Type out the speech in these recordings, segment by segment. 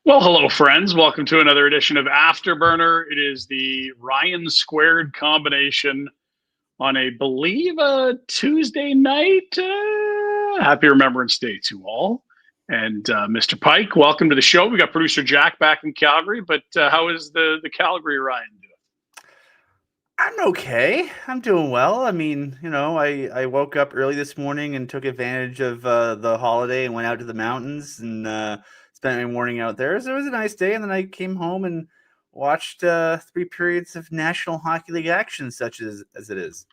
Well, hello, friends. Welcome to another edition of Afterburner. It is the Ryan Squared combination on a Tuesday night. Happy Remembrance Day to all. And Mr. Pike, welcome to the show. We got producer Jack back in Calgary, but how is the Calgary Ryan doing? I'm okay. I'm doing well. I woke up early this morning and took advantage of the holiday and went out to the mountains and spent my morning out there. So it was a nice day. And then I came home and watched 3 periods of National Hockey League action, such as it is.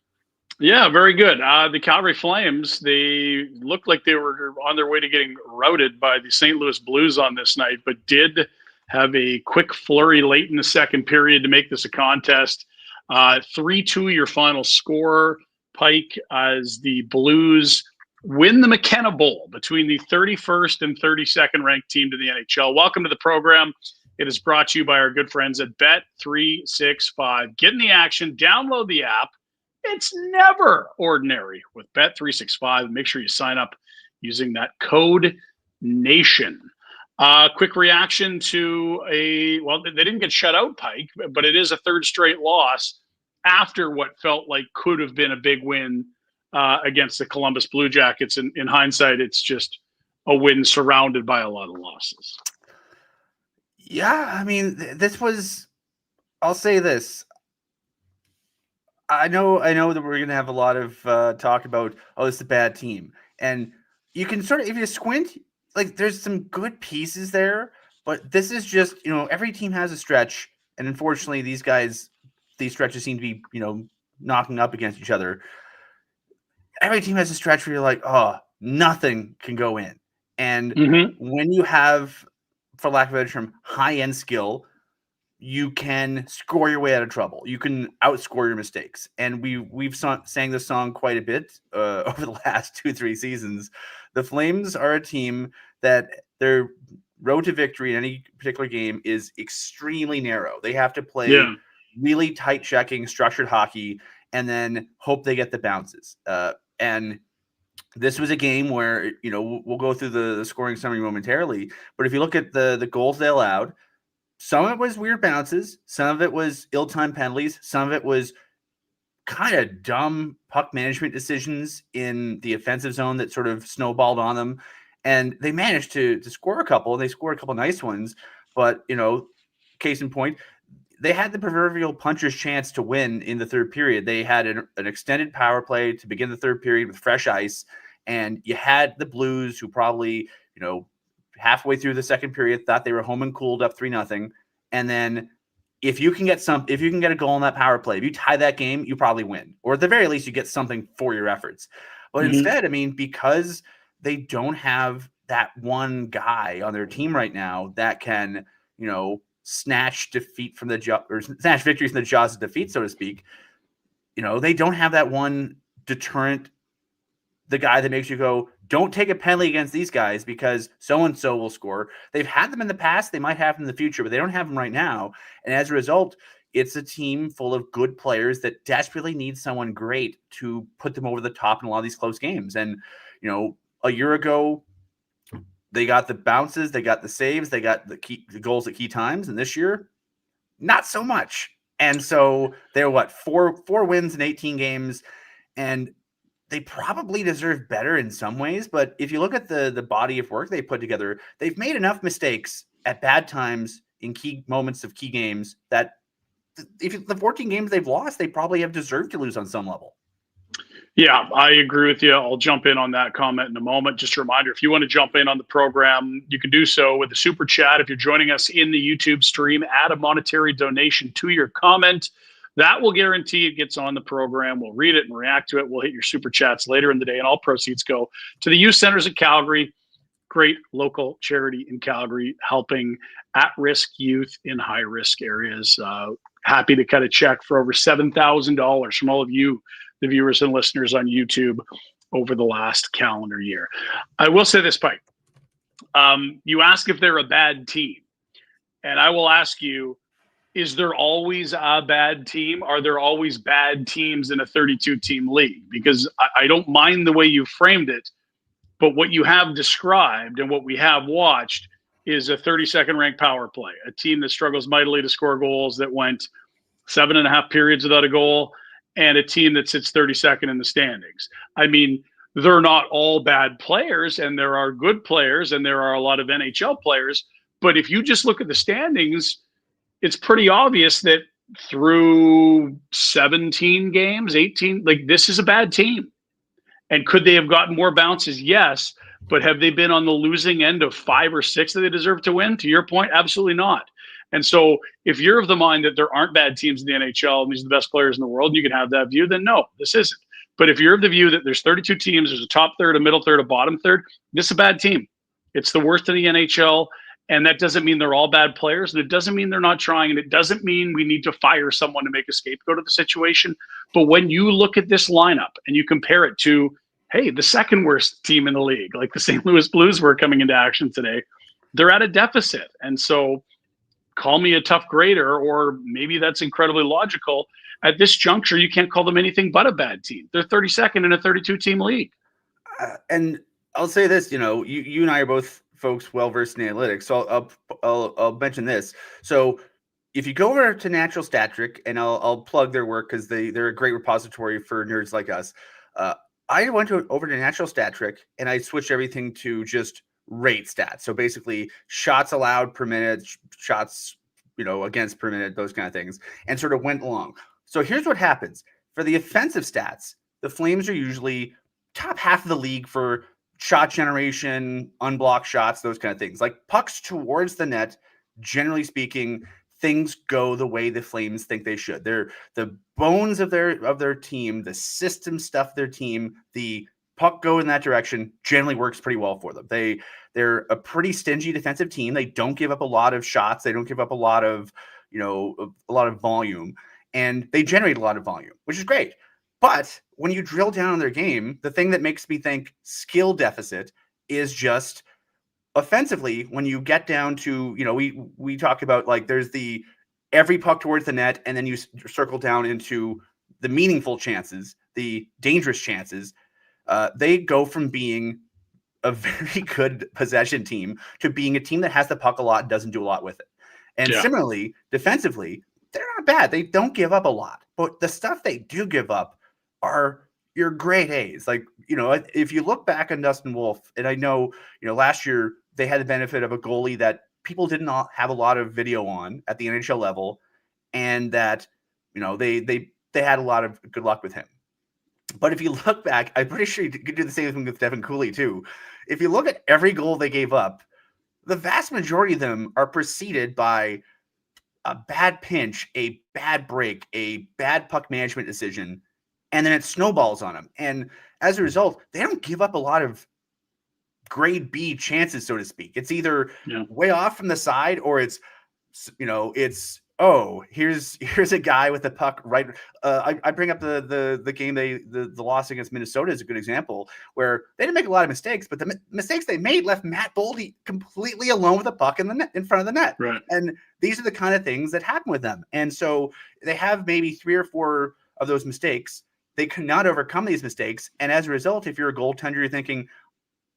Yeah, very good. The Calgary Flames, they looked like they were on their way to getting routed by the St. Louis Blues on this night, but did have a quick flurry late in the second period to make this a contest. 3-2 your final score, Pike, as the Blues win the McKenna Bowl between the 31st and 32nd ranked team to the NHL. Welcome to the program. It is brought to you by our good friends at Bet365. Get in the action, download the app. It's never ordinary with Bet365. Make sure you sign up using that code NATION. Quick reaction to they didn't get shut out, Pike, but it is a third straight loss after what felt like could have been a big win against the Columbus Blue Jackets. In hindsight, it's just a win surrounded by a lot of losses. Yeah, I'll say this. I know that we're going to have a lot of talk about, this is a bad team. And you can sort of, if you squint, like there's some good pieces there, but this is just, every team has a stretch. And unfortunately, these stretches seem to be, knocking up against each other. Every team has a stretch where you're like, oh, nothing can go in. And when you have, for lack of a better term, high-end skill, you can score your way out of trouble. You can outscore your mistakes. And we've sang this song quite a bit over the last 2-3 seasons. The Flames are a team that their road to victory in any particular game is extremely narrow. They have to play really tight checking, structured hockey, and then hope they get the bounces. And this was a game where, we'll go through the scoring summary momentarily, but if you look at the goals they allowed, some of it was weird bounces. Some of it was ill-timed penalties. Some of it was kind of dumb puck management decisions in the offensive zone that sort of snowballed on them. And they managed to score a couple. They scored a couple nice ones. But, case in point, they had the proverbial puncher's chance to win in the third period. They had an extended power play to begin the third period with fresh ice. And you had the Blues, who probably, halfway through the second period thought they were home and cooled up 3-0. And then if you can get a goal in that power play, if you tie that game, you probably win. Or at the very least, you get something for your efforts. But instead, because they don't have that one guy on their team right now that can, snatch victory from the jaws of defeat, so to speak. They don't have that one deterrent, the guy that makes you go, don't take a penalty against these guys because so-and-so will score. They've had them in the past. They might have them in the future, but they don't have them right now. And as a result, it's a team full of good players that desperately need someone great to put them over the top in a lot of these close games. And, a year ago, they got the bounces, they got the saves, they got the goals at key times. And this year, not so much. And so they're four wins in 18 games. And they probably deserve better in some ways, but if you look at the body of work they put together, they've made enough mistakes at bad times in key moments of key games that if the 14 games they've lost, they probably have deserved to lose on some level. Yeah, I agree with you. I'll jump in on that comment in a moment. Just a reminder, if you want to jump in on the program, you can do so with the Super Chat. If you're joining us in the YouTube stream, add a monetary donation to your comment. That will guarantee it gets on the program. We'll read it and react to it. We'll hit your Super Chats later in the day, and all proceeds go to the youth centers at Calgary. Great local charity in Calgary, helping at-risk youth in high-risk areas. Happy to cut a check for over $7,000 from all of you, the viewers and listeners on YouTube, over the last calendar year. I will say this, Pike. You ask if they're a bad team, and I will ask you, is there always a bad team? Are there always bad teams in a 32-team league? Because I don't mind the way you framed it, but what you have described and what we have watched is a 32nd ranked power play, a team that struggles mightily to score goals, that went 7.5 periods without a goal, and a team that sits 32nd in the standings. I mean, they're not all bad players, and there are good players, and there are a lot of NHL players. But if you just look at the standings, it's pretty obvious that through 17 games, 18, like, this is a bad team. And could they have gotten more bounces? Yes. But have they been on the losing end of 5 or 6 that they deserve to win? To your point, absolutely not. And so if you're of the mind that there aren't bad teams in the NHL and these are the best players in the world, and you can have that view, then no, this isn't. But if you're of the view that there's 32 teams, there's a top third, a middle third, a bottom third, this is a bad team. It's the worst in the NHL. And that doesn't mean they're all bad players. And it doesn't mean they're not trying. And it doesn't mean we need to fire someone to make a scapegoat of the situation. But when you look at this lineup and you compare it to, hey, the second worst team in the league, like the St. Louis Blues were coming into action today, they're at a deficit. And so call me a tough grader, or maybe that's incredibly logical. At this juncture, you can't call them anything but a bad team. They're 32nd in a 32-team league. And I'll say this, you and I are both folks well-versed in analytics, so I'll mention this. So if you go over to Natural Stat Trick, and I'll plug their work because they're a great repository for nerds like us. I went over to Natural Stat Trick, and I switched everything to just rate stats. So basically shots allowed per minute, shots, against per minute, those kind of things, and sort of went along. So here's what happens. For the offensive stats, the Flames are usually top half of the league for shot generation, unblocked shots, those kind of things. Like pucks towards the net, generally speaking, things go the way the Flames think they should. They're the bones of their team, the system stuff of their team, the puck go in that direction generally works pretty well for them. They're a pretty stingy defensive team. They don't give up a lot of shots. They don't give up a lot of volume, and they generate a lot of volume, which is great. But when you drill down on their game, the thing that makes me think skill deficit is just offensively. When you get down to, we talk about, like, there's the every puck towards the net, and then you circle down into the meaningful chances, the dangerous chances. They go from being a very good possession team to being a team that has the puck a lot and doesn't do a lot with it. And similarly, defensively, they're not bad. They don't give up a lot, but the stuff they do give up are your grade A's. Like, if you look back on Dustin Wolf, and I know, last year they had the benefit of a goalie that people did not have a lot of video on at the NHL level, and that, they had a lot of good luck with him. But if you look back, I'm pretty sure you could do the same thing with Devin Cooley too. If you look at every goal they gave up, the vast majority of them are preceded by a bad pinch, a bad break, a bad puck management decision, and then it snowballs on them. And as a result, they don't give up a lot of grade B chances, so to speak. It's either way off from the side, or it's here's a guy with the puck right. I bring up the game the loss against Minnesota is a good example, where they didn't make a lot of mistakes, but the mistakes they made left Matt Boldy completely alone with the puck in the net, in front of the net. Right. And these are the kind of things that happen with them. And so they have maybe 3 or 4 of those mistakes. They cannot overcome these mistakes. And as a result, if you're a goaltender, you're thinking,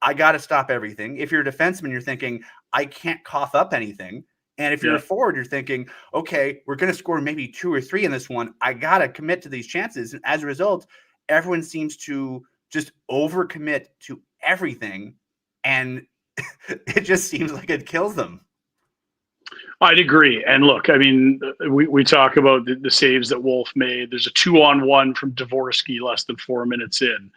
I got to stop everything. If you're a defenseman, you're thinking, I can't cough up anything. And if you're a forward, you're thinking, okay, we're going to score maybe 2 or 3 in this one. I got to commit to these chances. And as a result, everyone seems to just overcommit to everything. And it just seems like it kills them. I'd agree. And look, I mean, we talk about the saves that Wolf made. There's a 2-on-1 from Dvorsky less than 4 minutes in.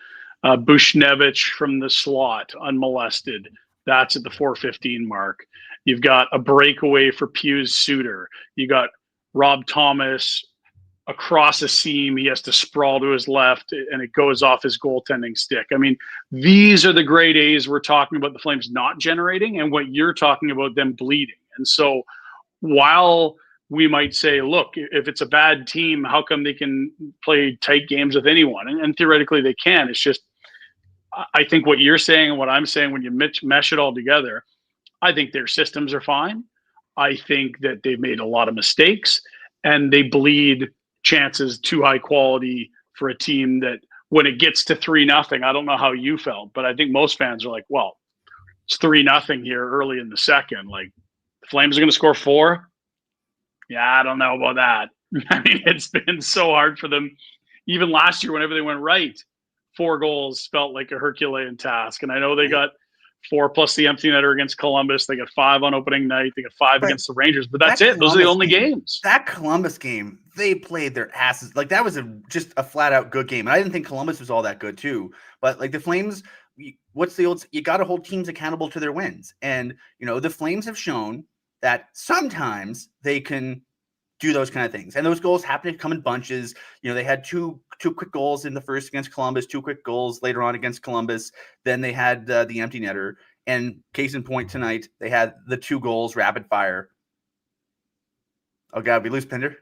Bushnevich from the slot, unmolested. That's at the 4:15 mark. You've got a breakaway for Pius Suter. You got Rob Thomas across a seam. He has to sprawl to his left, and it goes off his goaltending stick. I mean, these are the grade A's we're talking about the Flames not generating, and what you're talking about them bleeding. And so while we might say, look, if it's a bad team, how come they can play tight games with anyone? And theoretically they can. It's just, I think what you're saying and what I'm saying, when you mesh it all together, I think their systems are fine. I think that they've made a lot of mistakes, and they bleed chances too high quality for a team that, when it gets to 3-0, I don't know how you felt, but I think most fans are like, well, It's 3-0 here early in the second. Like, the Flames are going to score 4. Yeah, I don't know about that. I mean, it's been so hard for them. Even last year, whenever they went right, 4 goals felt like a Herculean task. And I know they got 4 plus the empty netter against Columbus. They got 5 on opening night. They got 5 against the Rangers. But that's it. Those are the only games. That Columbus game, they played their asses. Like, that was just a flat-out good game. And I didn't think Columbus was all that good, too. But, like, the Flames, what's the old – you got to hold teams accountable to their wins. And, the Flames have shown that sometimes they can – do those kind of things. And those goals happen to come in bunches. They had two quick goals in the first against Columbus, 2 quick goals later on against Columbus. Then they had the empty netter. And case in point tonight, they had the 2 goals rapid fire. Oh God, we lose Pinder?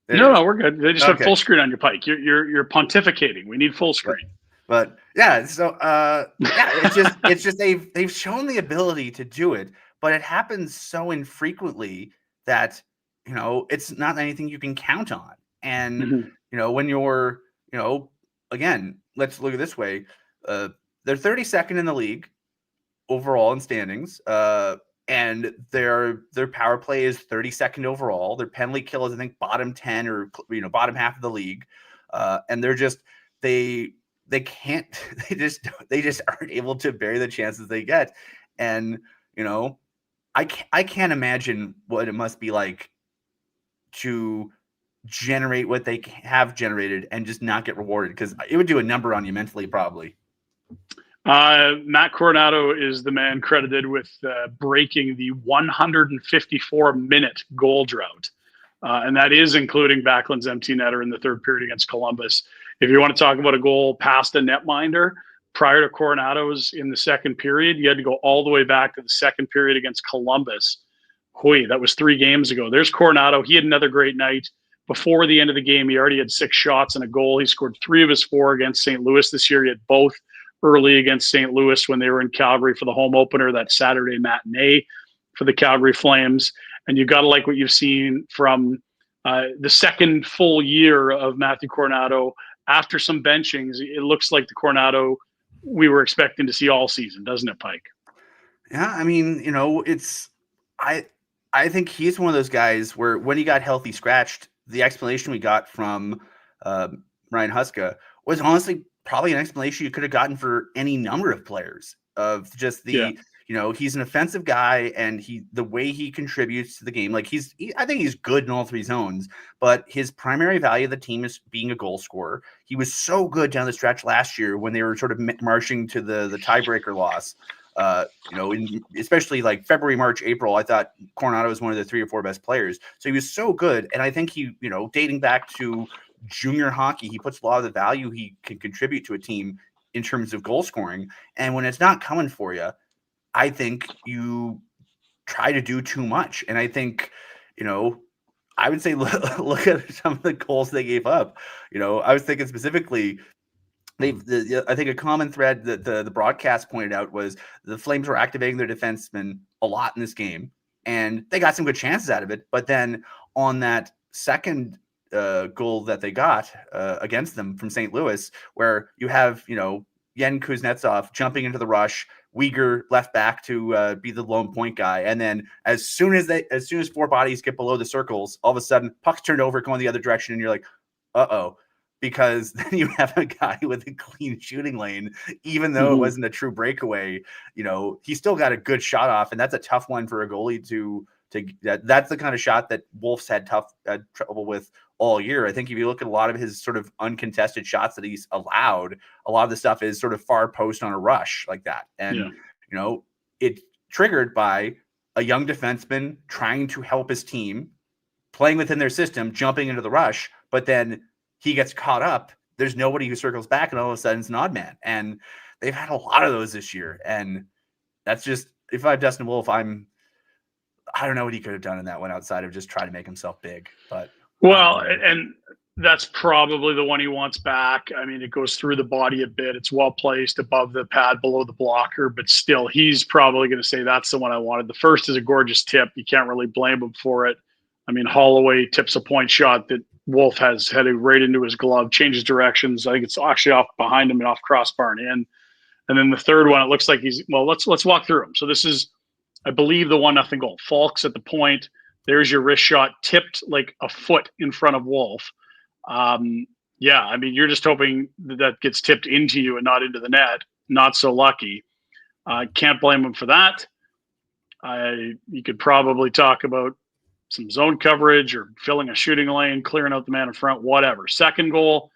No, we're good. They just have full screen on your Pike. You're pontificating. We need full screen. But yeah, so it's just they've shown the ability to do it, but it happens so infrequently that it's not anything you can count on. And, when you're, again, let's look at it this way. They're 32nd in the league overall in standings. And their power play is 32nd overall. Their penalty kill is, I think, bottom 10 or, bottom half of the league. And they're just, they can't, they just aren't able to bury the chances they get. And, I can't imagine what it must be like to generate what they have generated and just not get rewarded, because it would do a number on you mentally, probably. Matt Coronato is the man credited with breaking the 154-minute goal drought. And that is including Backlund's empty netter in the third period against Columbus. If you want to talk about a goal past a netminder, prior to Coronato's in the second period, you had to go all the way back to the second period against Columbus. That was 3 games ago. There's Coronato. He had another great night. Before the end of the game, he already had 6 shots and a goal. He scored 3 of his 4 against St. Louis this year. He had both early against St. Louis when they were in Calgary for the home opener, that Saturday matinee for the Calgary Flames. And you've got to like what you've seen from the second full year of Matthew Coronato. After some benchings, it looks like the Coronato we were expecting to see all season, doesn't it, Pike? Yeah, I mean, I think he's one of those guys where when he got healthy scratched, the explanation we got from Ryan Huska was honestly probably an explanation you could have gotten for any number of players, of just the, he's an offensive guy, and the way he contributes to the game, like I think he's good in all 3 zones, but his primary value of the team is being a goal scorer. He was so good down the stretch last year when they were sort of marching to the tiebreaker loss. Especially like February, March, April, I thought Coronato was one of the 3 or 4 best players. So he was so good. And I think he, dating back to junior hockey, he puts a lot of the value he can contribute to a team in terms of goal scoring. And when it's not coming for you, I think you try to do too much. And I think, I would say look at some of the goals they gave up. I was thinking specifically, I think a common thread that the broadcast pointed out was the Flames were activating their defensemen a lot in this game, and they got some good chances out of it. But then on that second goal that they got against them from St. Louis, where you have, Yen Kuznetsov jumping into the rush, Uyghur left back to be the lone point guy. And then as soon as 4 bodies get below the circles, all of a sudden puck's turned over, going the other direction. And you're like, uh-oh. Because then you have a guy with a clean shooting lane, even though it wasn't a true breakaway. He still got a good shot off, and that's a tough one for a goalie to that's the kind of shot that Wolf's had trouble with all year. I think if you look at a lot of his sort of uncontested shots that he's allowed, a lot of the stuff is sort of far post on a rush like that. And, it's triggered by a young defenseman trying to help his team, playing within their system, jumping into the rush, but then he gets caught up. There's nobody who circles back, and all of a sudden it's an odd man. And they've had a lot of those this year. And that's just, if I'm Dustin Wolf, I don't know what he could have done in that one outside of just try to make himself big. But and that's probably the one he wants back. I mean, it goes through the body a bit. It's well placed above the pad, below the blocker, but still, he's probably going to say that's the one I wanted. The first is a gorgeous tip. You can't really blame him for it. I mean, Holloway tips a point shot that Wolf has headed right into his glove, changes directions. I think it's actually off behind him and off crossbar and in. And then the third one, it looks like let's walk through them. So this is, I believe, the 1-0 goal. Falk's at the point. There's your wrist shot, tipped like a foot in front of Wolf. Yeah, I mean, you're just hoping that gets tipped into you and not into the net. Not so lucky. Can't blame him for that. You could probably talk about some zone coverage or filling a shooting lane, clearing out the man in front, whatever. Second goal,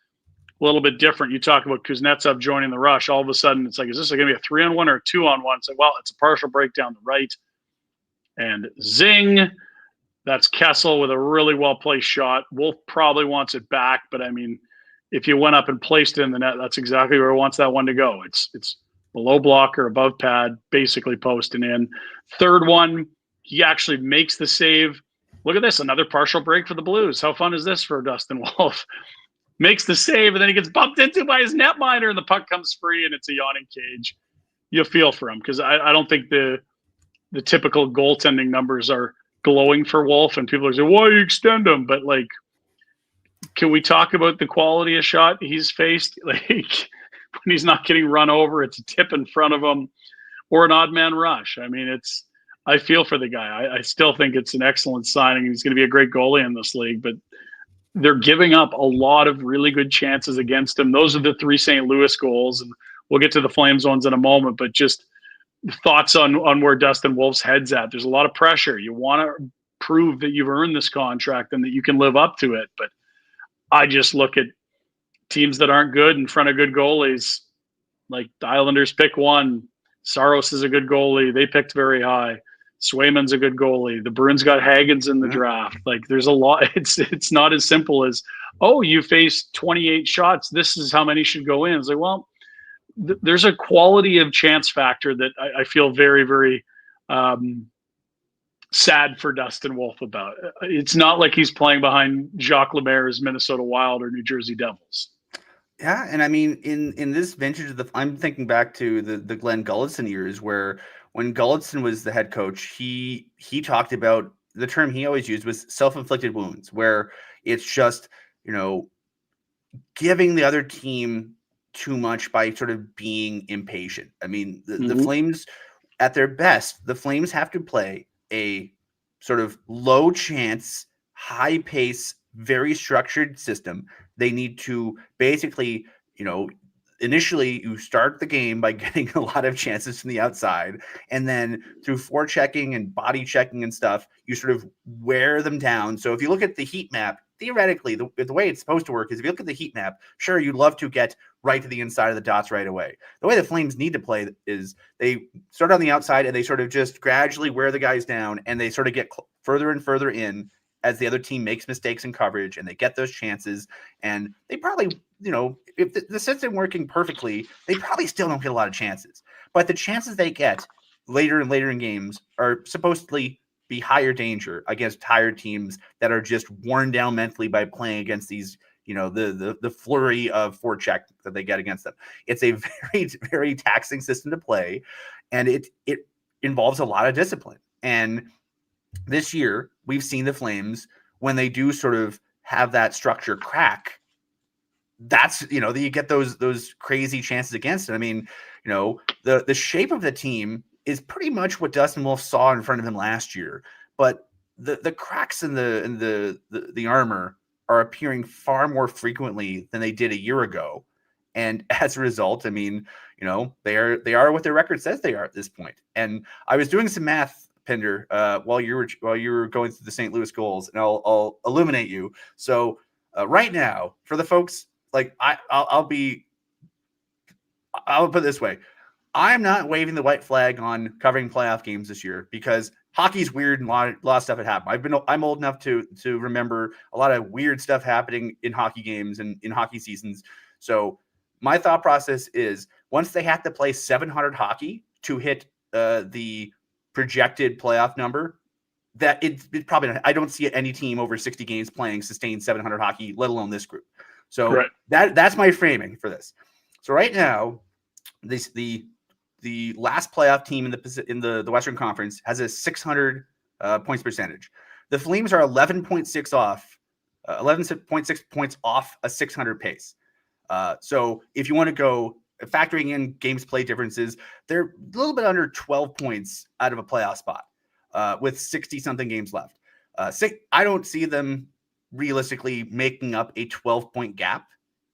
a little bit different. You talk about Kuznetsov joining the rush. All of a sudden, it's like, is this going to be a 3-on-1 or a 2-on-1? It's like, well, it's a partial break down the right. And zing, that's Kessel with a really well-placed shot. Wolf probably wants it back, but I mean, if you went up and placed it in the net, that's exactly where he wants that one to go. It's below blocker, above pad, basically posting in. Third one, he actually makes the save. Look at this, another partial break for the Blues. How fun is this for Dustin Wolf? Makes the save, and then he gets bumped into by his netminder, and the puck comes free, and it's a yawning cage. You feel for him, because I don't think the typical goaltending numbers are glowing for Wolf, and people are saying, why you extend him? But, like, can we talk about the quality of shot he's faced? Like, when he's not getting run over, it's a tip in front of him, or an odd man rush. I mean, I feel for the guy. I still think it's an excellent signing. He's going to be a great goalie in this league, but they're giving up a lot of really good chances against him. Those are the 3 St. Louis goals, and we'll get to the Flames ones in a moment, but just thoughts on where Dustin Wolf's head's at. There's a lot of pressure. You want to prove that you've earned this contract and that you can live up to it, but I just look at teams that aren't good in front of good goalies. Like the Islanders pick one. Saros is a good goalie. They picked very high. Swayman's a good goalie. The Bruins got Hagens in the draft. Like, there's a lot. It's not as simple as, oh, you faced 28 shots. This is how many should go in. It's like, well, there's a quality of chance factor that I feel very, very sad for Dustin Wolf about. It's not like he's playing behind Jacques Lemaire's Minnesota Wild or New Jersey Devils. Yeah, and I mean, in this vintage of I'm thinking back to the Glenn Gulletson years, where when Gulletson was the head coach, he talked about, the term he always used was self-inflicted wounds, where it's just, giving the other team too much by sort of being impatient. I mean, the Flames, at their best, the Flames have to play a sort of low chance, high pace, very structured system. They need to basically, initially you start the game by getting a lot of chances from the outside, and then through forechecking and body checking and stuff, you sort of wear them down. So if you look at the heat map, theoretically, the way it's supposed to work is, if you look at the heat map, sure, you'd love to get right to the inside of the dots right away. The way the Flames need to play is they start on the outside and they sort of just gradually wear the guys down, and they sort of get further and further in as the other team makes mistakes in coverage, and they get those chances. And they probably, if the system working perfectly, they probably still don't get a lot of chances. But the chances they get later and later in games are supposedly be higher danger against tired teams that are just worn down mentally by playing against these, the flurry of forecheck that they get against them. It's a very, very taxing system to play, and it involves a lot of discipline. And this year, we've seen the Flames, when they do sort of have that structure crack, that's, you get those crazy chances against it. I mean, the shape of the team is pretty much what Dustin Wolf saw in front of him last year, but the cracks in the armor are appearing far more frequently than they did a year ago. And as a result, I mean, they are what their record says they are at this point. And I was doing some math, Pinder, while you were going through the St. Louis goals, and I'll illuminate you. So right now, for the folks, like I'll put it this way: I'm not waving the white flag on covering playoff games this year, because hockey's weird and a lot of stuff had happened. I'm old enough to remember a lot of weird stuff happening in hockey games and in hockey seasons. So my thought process is, once they have to play 700 hockey to hit the projected playoff number, that it's probably not, I don't see any team over 60 games playing sustained 700 hockey, let alone this group. So right. That's my framing for this. So right now, the last playoff team in the Western Conference has a 600 points percentage. The Flames are 11.6 points off a 600 pace. So if you want to go factoring in games played differences, they're a little bit under 12 points out of a playoff spot with 60-something games left. I don't see them realistically making up a 12-point gap,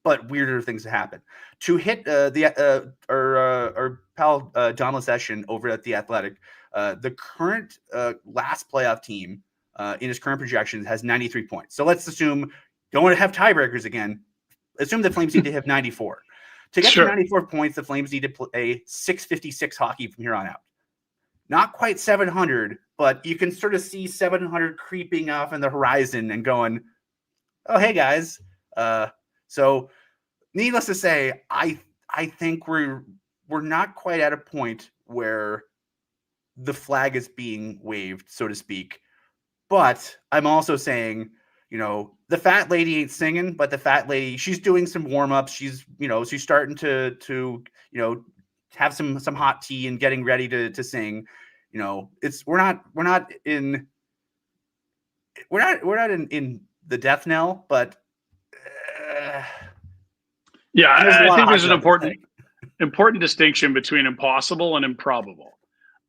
but weirder things happen. To hit our pal John Lesession over at The Athletic, the current last playoff team in his current projections has 93 points. So let's assume, don't want to have tiebreakers again. Assume the Flames need to have 94. To get to 94 points, the Flames need to play 656 hockey from here on out. Not quite 700, but you can sort of see 700 creeping off on the horizon and going, oh, hey, guys. So needless to say, I think we're not quite at a point where the flag is being waved, so to speak. But I'm also saying, the fat lady ain't singing, but the fat lady, she's doing some warm-ups. She's starting to have some hot tea and getting ready to sing. We're not in the death knell, but I think there's an important distinction between impossible and improbable.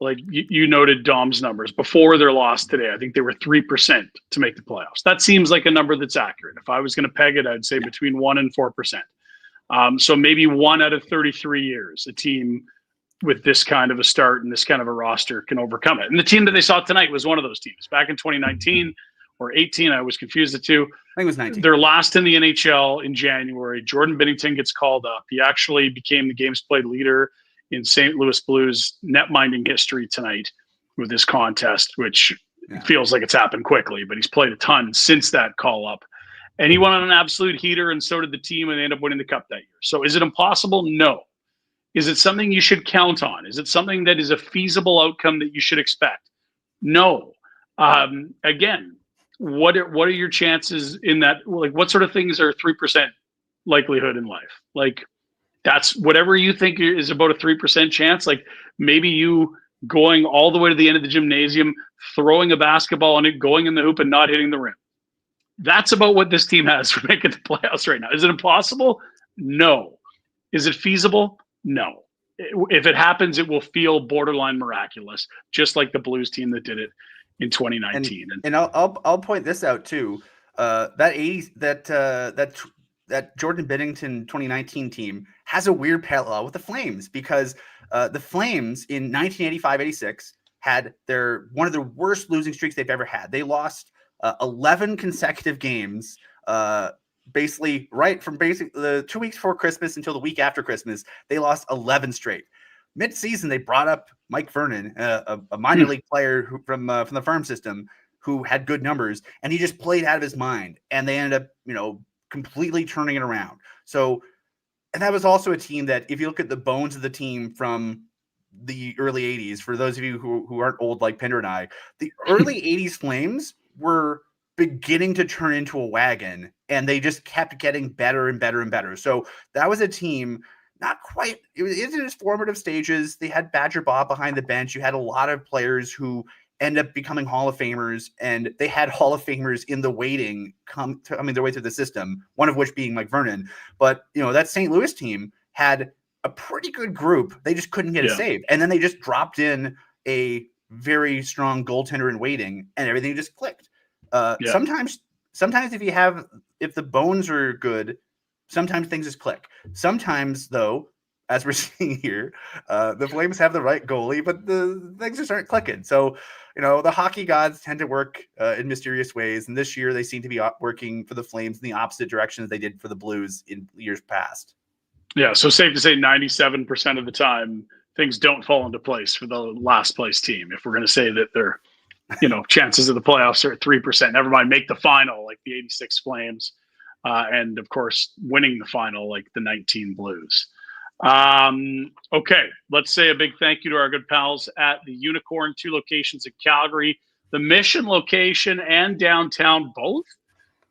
Like you noted Dom's numbers before their loss today. I think they were 3% to make the playoffs. That seems like a number that's accurate. If I was going to peg it, I'd say between 1% and 4%. So maybe 1 out of 33 years, a team with this kind of a start and this kind of a roster can overcome it. And the team that they saw tonight was one of those teams. Back in 2019 or 18, I was confused the two. I think it was 19. They're last in the NHL in January. Jordan Binnington gets called up. He actually became the games played leader in St. Louis Blues net minding history tonight with this contest, which feels like it's happened quickly, but he's played a ton since that call up. And he went on an absolute heater, and so did the team, and they ended up winning the cup that year. So is it impossible? No. Is it something you should count on? Is it something that is a feasible outcome that you should expect? No. Again, what are your chances in that? Like, what sort of things are 3% likelihood in life? Like, that's whatever you think is about a 3% chance. Like maybe you going all the way to the end of the gymnasium, throwing a basketball on it, going in the hoop and not hitting the rim. That's about what this team has for making the playoffs right now. Is it impossible? No. Is it feasible? No. If it happens, it will feel borderline miraculous, just like the Blues team that did it in 2019. And I'll point this out too. That Jordan Binnington 2019 team has a weird parallel with the Flames because the Flames in 1985-86 had one of their worst losing streaks they've ever had. They lost 11 consecutive games, basically the 2 weeks before Christmas until the week after Christmas. They lost 11 straight. Mid-season, they brought up Mike Vernon, a minor league player from the farm system who had good numbers, and he just played out of his mind. And they ended up, completely turning it around. So, and that was also a team that, if you look at the bones of the team from the early 80s, for those of you who aren't old like Pinder and I, the early 80s Flames were beginning to turn into a wagon, and they just kept getting better and better and better. So that was a team, not quite, it was in its formative stages. They had Badger Bob behind the bench. You had a lot of players who end up becoming Hall of Famers, and they had Hall of Famers in the waiting their way through the system, one of which being Mike Vernon. But, that St. Louis team had a pretty good group. They just couldn't get a save. And then they just dropped in a very strong goaltender in waiting, and everything just clicked. Sometimes if the bones are good, sometimes things just click. Sometimes, though, as we're seeing here, the Flames have the right goalie, but the things just aren't clicking. So, the hockey gods tend to work in mysterious ways. And this year they seem to be working for the Flames in the opposite direction as they did for the Blues in years past. Yeah. So safe to say 97% of the time, things don't fall into place for the last place team. If we're going to say that their, chances of the playoffs are at 3%, never mind make the final like the 86 Flames. And of course, winning the final like the 19 Blues. Okay, let's say a big thank you to our good pals at the Unicorn, 2 locations in Calgary, the Mission location and downtown, both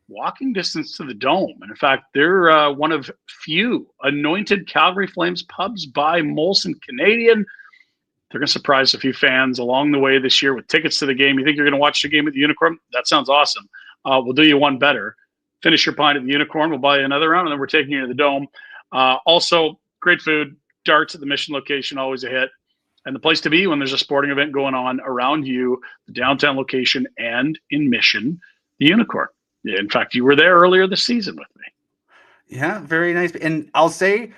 walking distance to the Dome. And in fact, they're one of few anointed Calgary Flames pubs by Molson Canadian. They're going to surprise a few fans along the way this year with tickets to the game. You think you're going to watch the game at the Unicorn? That sounds awesome. We'll do you one better. Finish your pint at the Unicorn. We'll buy you another round, and then we're taking you to the Dome. Also, great food, darts at the Mission location, always a hit. And the place to be when there's a sporting event going on around you, the downtown location and in Mission, the Unicorn. Yeah, in fact, you were there earlier this season with me. Yeah, very nice. And I'll say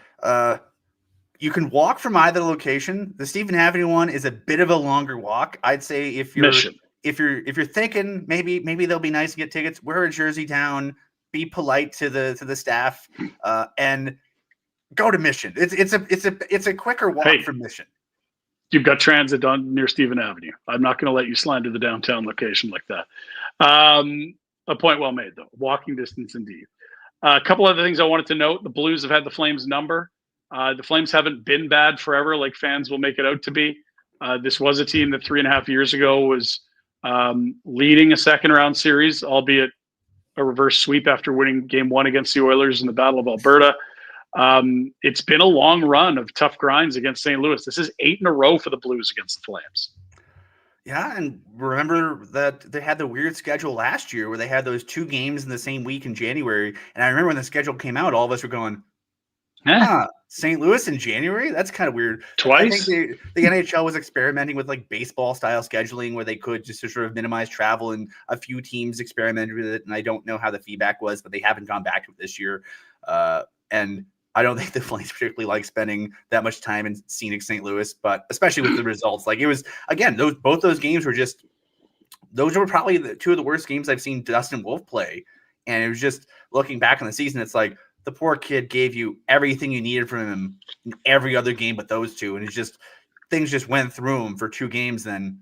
you can walk from either location. The Stephen Avenue one is a bit of a longer walk. I'd say if you're thinking maybe they'll be nice to get tickets, wear a jersey down, be polite to the staff, and go to Mission. It's a quicker walk from Mission. You've got transit on near Stephen Avenue. I'm not going to let you slander the downtown location like that. A point well made, though. Walking distance, indeed. A couple other things I wanted to note. The Blues have had the Flames number. The Flames haven't been bad forever like fans will make it out to be. This was a team that 3.5 years ago was leading a second-round series, albeit a reverse sweep after winning Game 1 against the Oilers in the Battle of Alberta. It's been a long run of tough grinds against St. Louis. This is 8 in a row for the Blues against the Flames. Yeah, and remember that they had the weird schedule last year where they had those 2 games in the same week in January. And I remember when the schedule came out, all of us were going, St. Louis in January? That's kind of weird. Twice? I think the NHL was experimenting with like baseball-style scheduling where they could just sort of minimize travel, and a few teams experimented with it. And I don't know how the feedback was, but they haven't gone back to it this year. And I don't think the Flames particularly like spending that much time in scenic St. Louis, but especially with the results. Like it was, again, both those games were those were probably the 2 of the worst games I've seen Dustin Wolf play. And it was just looking back on the season, it's like the poor kid gave you everything you needed from him in every other game but those 2. And it's just, things just went through him for 2 games. Then,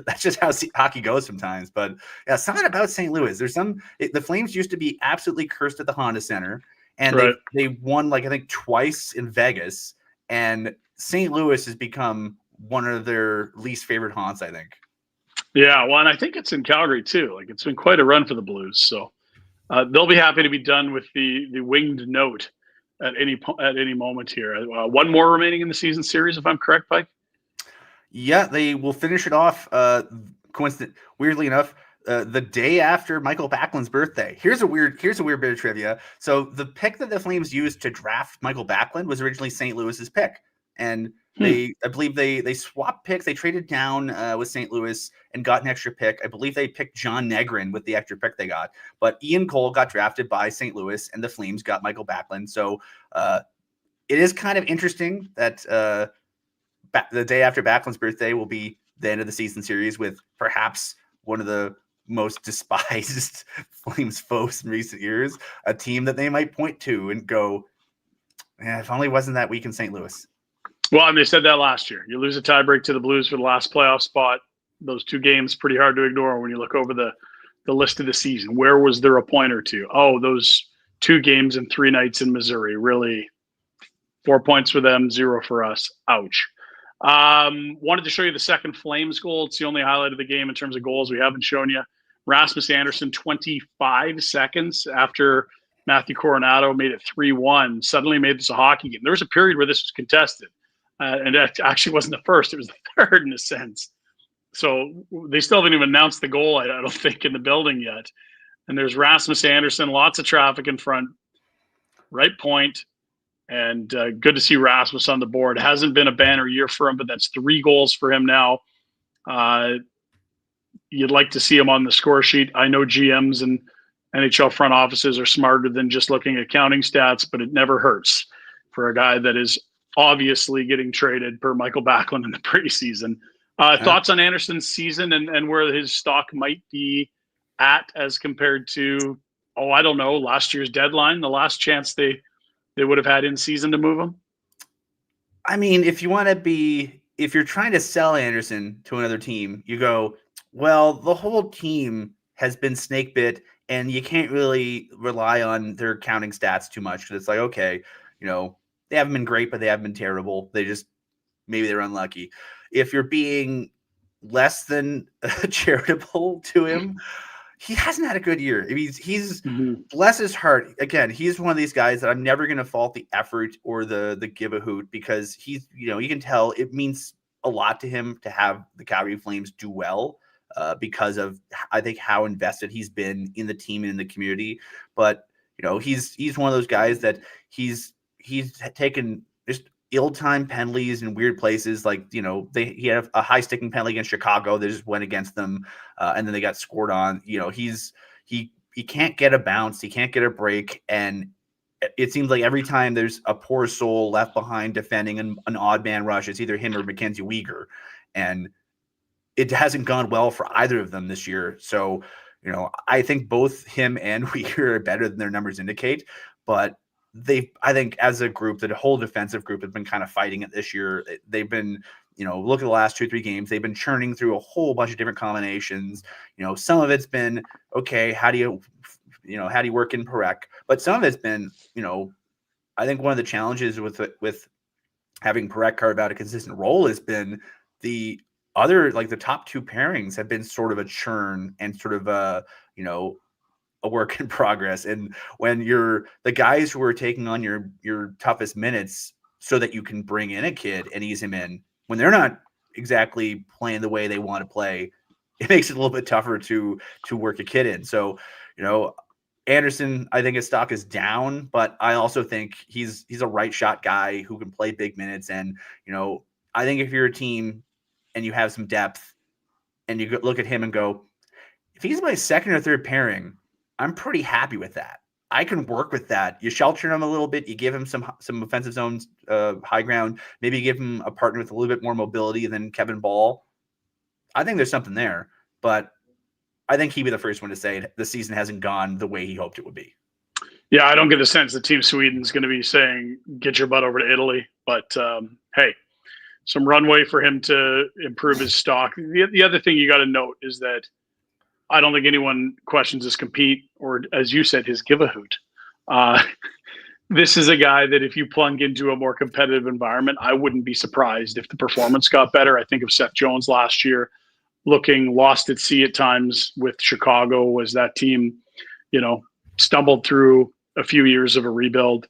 that's just how hockey goes sometimes. But yeah, something about St. Louis. The Flames used to be absolutely cursed at the Honda Center. And they won, I think, twice in Vegas. And St. Louis has become one of their least favorite haunts, I think. Yeah, well, and I think it's in Calgary, too. It's been quite a run for the Blues. So they'll be happy to be done with the winged note at any moment here. 1 more remaining in the season series, if I'm correct, Pike? Yeah, they will finish it off, weirdly enough, the day after Michael Backlund's birthday. Here's a weird bit of trivia. So the pick that the Flames used to draft Michael Backlund was originally St. Louis's pick. And I believe they swapped picks. They traded down with St. Louis and got an extra pick. I believe they picked John Negrin with the extra pick they got. But Ian Cole got drafted by St. Louis, and the Flames got Michael Backlund. So it is kind of interesting that the day after Backlund's birthday will be the end of the season series with perhaps one of the most despised Flames foes in recent years, a team that they might point to and go, if only it wasn't that week in St. Louis. Well, and they said that last year. You lose a tiebreak to the Blues for the last playoff spot. Those 2 games, pretty hard to ignore when you look over the list of the season. Where was there a point or two? Oh, those 2 games and 3 nights in Missouri. Really, 4 points for them, 0 for us. Ouch. Wanted to show you the second Flames goal. It's the only highlight of the game in terms of goals we haven't shown you. Rasmus Andersson, 25 seconds after Matthew Coronato made it 3-1, suddenly made this a hockey game. There was a period where this was contested, and it actually wasn't the first. It was the third in a sense. So they still haven't even announced the goal, I don't think, in the building yet. And there's Rasmus Andersson, lots of traffic in front, right point, and good to see Rasmus on the board. It hasn't been a banner year for him, but that's 3 goals for him now. You'd like to see him on the score sheet. I know GMs and NHL front offices are smarter than just looking at counting stats, but it never hurts for a guy that is obviously getting traded per Michael Backlund in the preseason. Thoughts on Andersson's season and where his stock might be at as compared to, I don't know, last year's deadline, the last chance they would have had in season to move him? I mean, if you're trying to sell Andersson to another team, you go, well, the whole team has been snake bit and you can't really rely on their counting stats too much. Because it's like, okay, they haven't been great, but they haven't been terrible. Maybe they're unlucky. If you're being less than charitable to him, he hasn't had a good year. I mean, he's bless his heart. Again, he's one of these guys that I'm never going to fault the effort or the give a hoot, because he's, you can tell it means a lot to him to have the Calgary Flames do well because of, I think, how invested he's been in the team and in the community. But, he's one of those guys that he's he's taken just ill-timed penalties in weird places. Like, he had a high-sticking penalty against Chicago. They just went against them, and then they got scored on. He can't get a bounce. He can't get a break. And it seems like every time there's a poor soul left behind defending an odd man rush, it's either him or Mackenzie Weegar. And it hasn't gone well for either of them this year. So, I think both him and Weegar are better than their numbers indicate. But I think as a group, the whole defensive group has been kind of fighting it this year. They've been, look at the last 2-3 games, they've been churning through a whole bunch of different combinations. Some of it's been, okay, how do you work in Parekh? But some of it's been, I think one of the challenges with having Parekh carve out a consistent role has been the other, like the top two pairings have been sort of a churn and sort of a work in progress. And when you're the guys who are taking on your toughest minutes so that you can bring in a kid and ease him in, when they're not exactly playing the way they want to play, it makes it a little bit tougher to work a kid in. So, Andersson, I think his stock is down, but I also think he's a right shot guy who can play big minutes. And, I think if you're a team and you have some depth and you look at him and go, if he's my second or third pairing, I'm pretty happy with that. I can work with that. You shelter him a little bit. You give him some offensive zones, high ground. Maybe give him a partner with a little bit more mobility than Kevin Ball. I think there's something there, but I think he'd be the first one to say the season hasn't gone the way he hoped it would be. Yeah, I don't get the sense that Team Sweden's going to be saying, get your butt over to Italy. But, hey, some runway for him to improve his stock. The other thing you got to note is that I don't think anyone questions his compete or, as you said, his give a hoot. This is a guy that if you plunk into a more competitive environment, I wouldn't be surprised if the performance got better. I think of Seth Jones last year looking lost at sea at times with Chicago as that team, stumbled through a few years of a rebuild.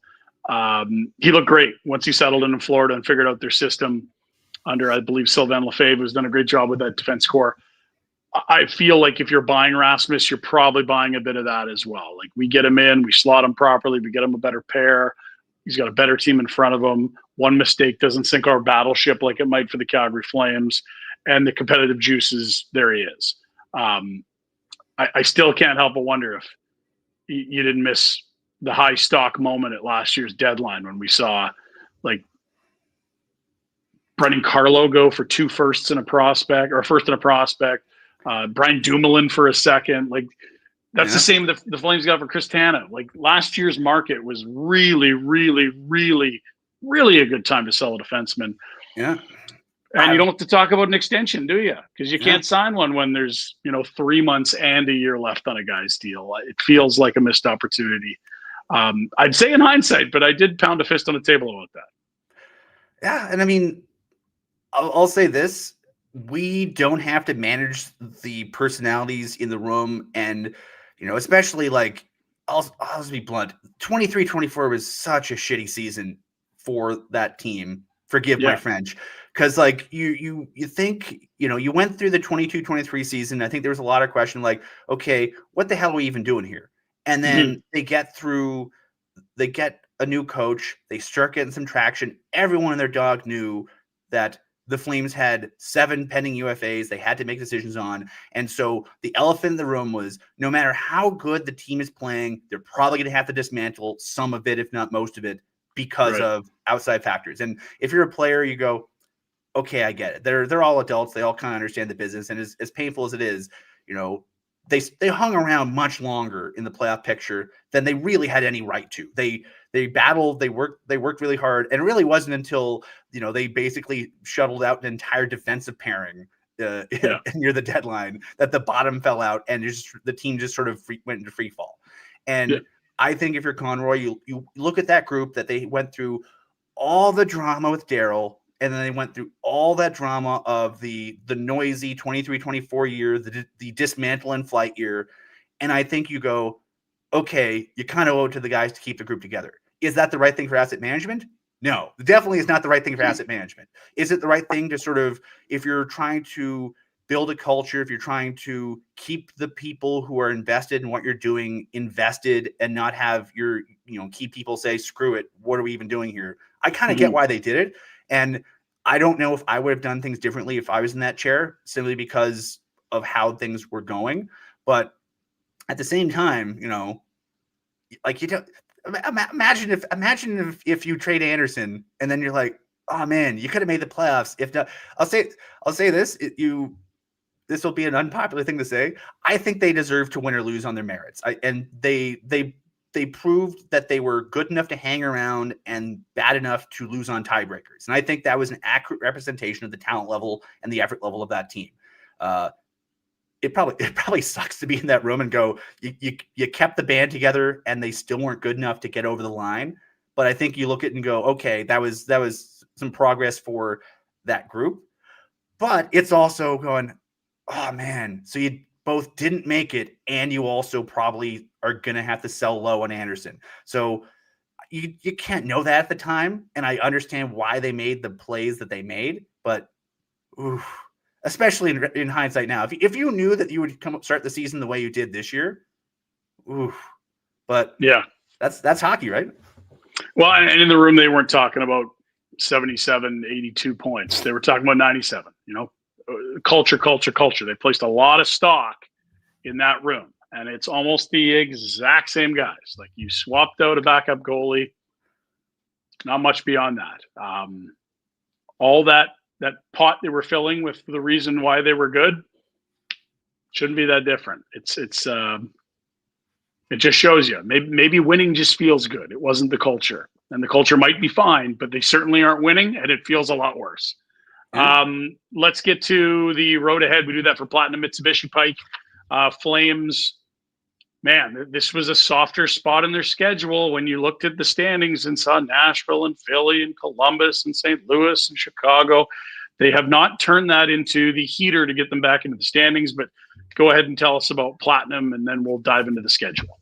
He looked great once he settled in Florida and figured out their system under, I believe, Sylvain Lefebvre, who's done a great job with that defense core. I feel like if you're buying Rasmus, you're probably buying a bit of that as well. Like, we get him in, we slot him properly, we get him a better pair. He's got a better team in front of him. One mistake doesn't sink our battleship like it might for the Calgary Flames. And the competitive juices, there he is. I still can't help but wonder if you didn't miss the high stock moment at last year's deadline when we saw, like, Brendan Carlo go for 2 firsts and a prospect, or a first and a prospect. Brian Dumoulin for a second. Like, that's the same the Flames got for Chris Tanev. Like, last year's market was really, really, really, really a good time to sell a defenseman. Yeah. And you don't have to talk about an extension, do you? Because you can't sign one when there's 3 months and a year left on a guy's deal. It feels like a missed opportunity. I'd say in hindsight, but I did pound a fist on the table about that. Yeah, and I mean, I'll say this. We don't have to manage the personalities in the room. And, especially like, I'll just be blunt. 23-24 was such a shitty season for that team. Forgive my French. Because, like, you think, you went through the 22-23 season. I think there was a lot of question like, okay, what the hell are we even doing here? And then they get a new coach. They start getting some traction. Everyone and their dog knew that the Flames had 7 pending UFAs they had to make decisions on. And so the elephant in the room was, no matter how good the team is playing, they're probably going to have to dismantle some of it, if not most of it, because of outside factors. And if you're a player, you go, okay, I get it. They're all adults. They all kind of understand the business. And as painful as it is, they hung around much longer in the playoff picture than they really had any right to. They battled, they worked really hard. And it really wasn't until, they basically shuttled out an entire defensive pairing near the deadline that the bottom fell out and the team just sort of went into free fall. And I think if you're Conroy, you look at that group that they went through all the drama with Daryl, and then they went through all that drama of the noisy 23-24 year, the dismantle and flight year. And I think you go, okay, you kind of owe it to the guys to keep the group together. Is that the right thing for asset management? No, definitely is not the right thing for asset management. Is it the right thing to sort of, if you're trying to build a culture, if you're trying to keep the people who are invested in what you're doing invested and not have your, key people say, screw it, what are we even doing here? I kind of get why they did it. And I don't know if I would have done things differently if I was in that chair, simply because of how things were going. But at the same time, like you don't imagine if you trade Andersson and then you're like, oh man, you could have made the playoffs. If not, I'll say this, this will be an unpopular thing to say. I think they deserve to win or lose on their merits. They proved that they were good enough to hang around and bad enough to lose on tiebreakers. And I think that was an accurate representation of the talent level and the effort level of that team. It probably sucks to be in that room and go, you kept the band together and they still weren't good enough to get over the line. But I think you look at it and go, okay, that was some progress for that group. But it's also going, oh man, so you both didn't make it, and you also probably are gonna have to sell low on Andersson. So you can't know that at the time, and I understand why they made the plays that they made, but especially in hindsight now, if you knew that you would start the season the way you did this year, but yeah, that's hockey, right? Well, and in the room they weren't talking about 77, 82 points. They were talking about 97. Culture. They placed a lot of stock in that room, and it's almost the exact same guys. Like, you swapped out a backup goalie, not much beyond that. All that pot they were filling with the reason why they were good shouldn't be that different. It just shows you maybe winning just feels good. It wasn't the culture, and the culture might be fine, but they certainly aren't winning, and it feels a lot worse. Let's get to the road ahead. We do that for Platinum Mitsubishi Pike. Flames, man, this was a softer spot in their schedule when you looked at the standings and saw Nashville and Philly and Columbus and St. Louis and Chicago. They have not turned that into the heater to get them back into the standings, but go ahead and tell us about Platinum, and then we'll dive into the schedule.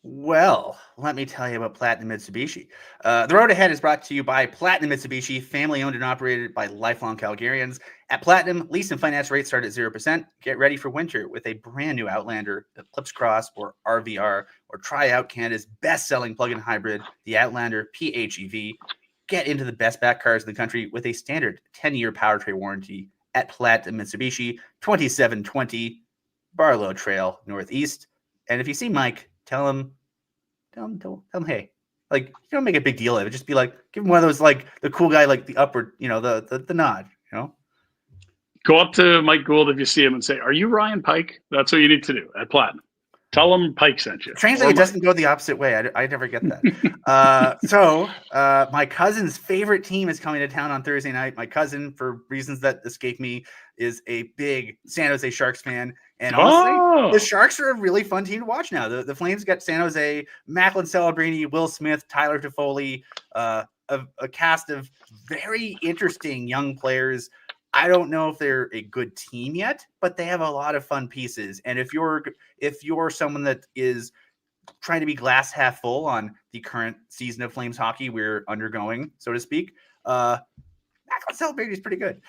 Well, let me tell you about Platinum Mitsubishi. The road ahead is brought to you by Platinum Mitsubishi, family owned and operated by lifelong Calgarians. At Platinum, lease and finance rates start at 0%. Get ready for winter with a brand new Outlander, the Eclipse Cross or RVR, or try out Canada's best-selling plug-in hybrid, the Outlander PHEV. Get into the best back cars in the country with a standard 10-year powertrain warranty at Platinum Mitsubishi, 2720 Barlow Trail, Northeast. And if you see Mike, tell him, hey, like, you don't make a big deal of it. Just be like, give him one of those, like, the cool guy, like the upward, the nod, Go up to Mike Gould if you see him and say, "Are you Ryan Pike?" That's what you need to do at Platinum. Tell him Pike sent you. Strangely, it doesn't go the opposite way. I never get that. So my cousin's favorite team is coming to town on Thursday night. My cousin, for reasons that escape me, is a big San Jose Sharks fan. And honestly, the Sharks are a really fun team to watch now. The Flames got San Jose, Macklin Celebrini, Will Smith, Tyler Toffoli, a cast of very interesting young players. I don't know if they're a good team yet, but they have a lot of fun pieces. And if you're someone that is trying to be glass half full on the current season of Flames hockey we're undergoing, so to speak, Macklin Celebrini is pretty good.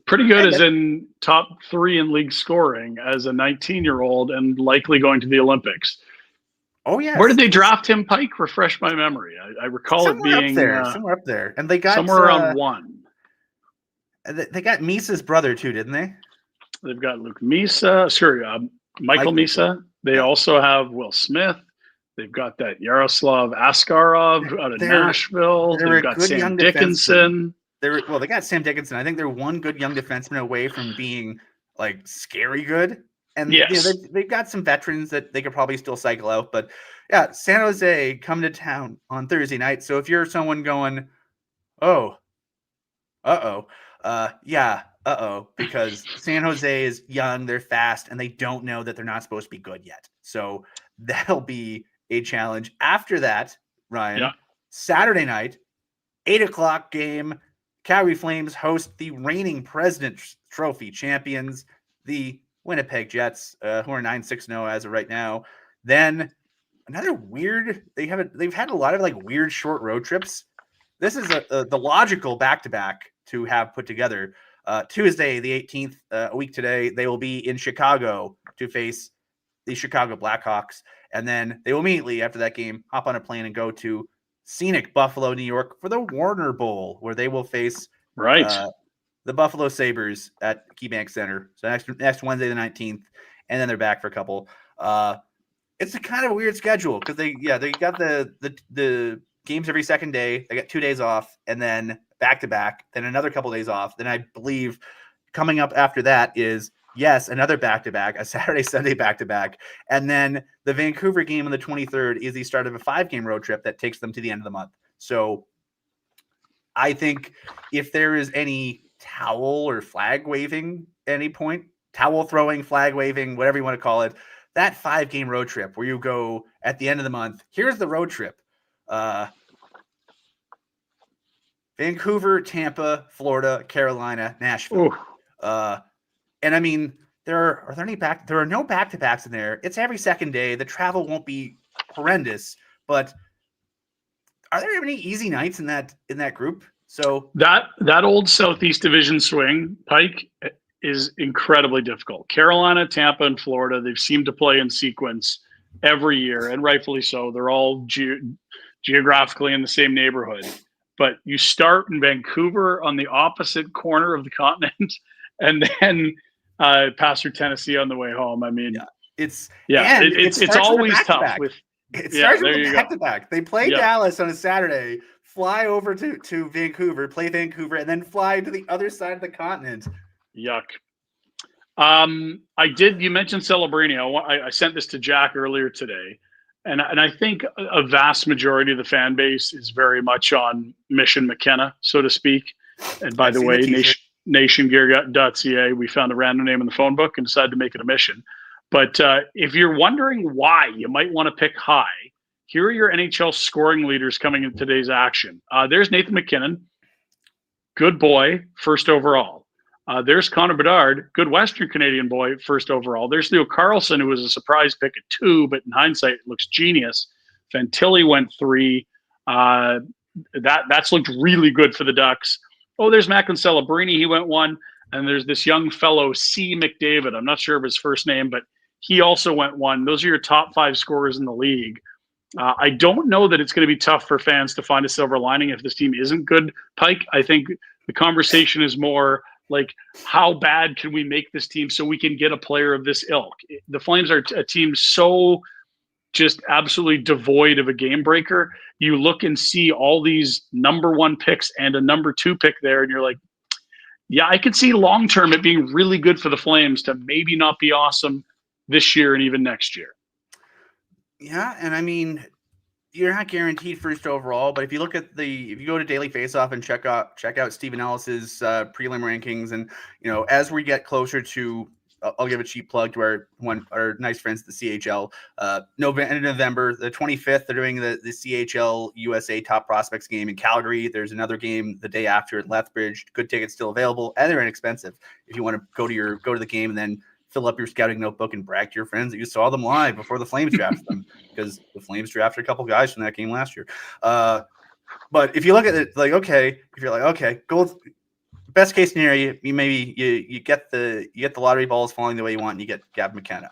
Pretty good as in top 3 in league scoring as a 19-year-old and likely going to the Olympics. Oh, yeah. Where did they draft him, Pike? Refresh my memory. I recall somewhere it being somewhere up there. And they got somewhere around 1. They got Misa's brother too, didn't they? They've got Luke Misa, Michael Misa. They also have Will Smith. They've got that Yaroslav Askarov out of Nashville. They've got Sam Dickinson. They got Sam Dickinson. I think they're one good young defenseman away from being like scary good. And they've got some veterans that they could probably still cycle out. But yeah, San Jose coming to town on Thursday night. So if you're someone going, because San Jose is young, they're fast, and they don't know that they're not supposed to be good yet. So that'll be a challenge. After that, Ryan, Saturday night, 8:00 game, Calgary Flames host the reigning President's Trophy champions, the Winnipeg Jets, who are 9-6-0 as of right now. Then another weird, they've had a lot of like weird short road trips. This is the logical back-to-back to have put together. Tuesday, the 18th, a week today, they will be in Chicago to face the Chicago Blackhawks. And then they will immediately, after that game, hop on a plane and go to scenic Buffalo, New York for the Warner Bowl, where they will face the Buffalo Sabres at KeyBank Center. So next Wednesday, the 19th, and then they're back for a couple. It's a kind of weird schedule because they got the games every second day. They got 2 days off, and then back-to-back, then another couple days off. Then I believe coming up after that is, yes, another back-to-back, a Saturday-Sunday back-to-back. And then the Vancouver game on the 23rd is the start of a 5-game road trip that takes them to the end of the month. So I think if there is any towel or flag waving at any point, towel throwing, flag waving, whatever you want to call it, that 5-game road trip where you go at the end of the month, here's the road trip. Vancouver, Tampa, Florida, Carolina, Nashville. And I mean, there are no back-to-backs in there. It's every second day. The travel won't be horrendous, but are there any easy nights in that group? So that old Southeast Division swing, Pike, is incredibly difficult. Carolina, Tampa, and Florida, they've seemed to play in sequence every year, and rightfully so. They're all geographically in the same neighborhood. But you start in Vancouver on the opposite corner of the continent, and then pass through Tennessee on the way home. I mean, it's always tough. It starts with a back-to-back. They play Dallas on a Saturday, fly over to Vancouver, play Vancouver, and then fly to the other side of the continent. Yuck. You mentioned Celebrini. I sent this to Jack earlier today. And I think a vast majority of the fan base is very much on Mission McKenna, so to speak. And by the way, nationgear.ca, we found a random name in the phone book and decided to make it a mission. But if you're wondering why you might want to pick high, here are your NHL scoring leaders coming in today's action. There's Nathan McKinnon, good boy, first overall. There's Connor Bedard, good Western Canadian boy, first overall. There's Leo Carlson, who was a surprise pick at 2, but in hindsight, looks genius. Fantilli went 3. That's looked really good for the Ducks. Oh, there's Macklin Celebrini. He went 1. And there's this young fellow, C. McDavid. I'm not sure of his first name, but he also went 1. Those are your top 5 scorers in the league. I don't know that it's going to be tough for fans to find a silver lining if this team isn't good, Pike. I think the conversation is more like, how bad can we make this team so we can get a player of this ilk? The Flames are a team so just absolutely devoid of a game breaker. You look and see all these number 1 picks and a number 2 pick there, and you're like, yeah, I could see long-term it being really good for the Flames to maybe not be awesome this year and even next year. Yeah, and I mean, you're not guaranteed first overall, but if you look at if you go to Daily Faceoff and check out Stephen Ellis's prelim rankings, and as we get closer to, I'll give a cheap plug to our nice friends at the CHL. November the 25th, they're doing the CHL USA Top Prospects game in Calgary. There's another game the day after at Lethbridge. Good tickets still available, and they're inexpensive if you want to go to the game and then fill up your scouting notebook and brag to your friends that you saw them live before the Flames drafted them, because the Flames drafted a couple guys from that game last year. But if you look at it, go best case scenario, you get the lottery balls falling the way you want, and you get Gavin McKenna.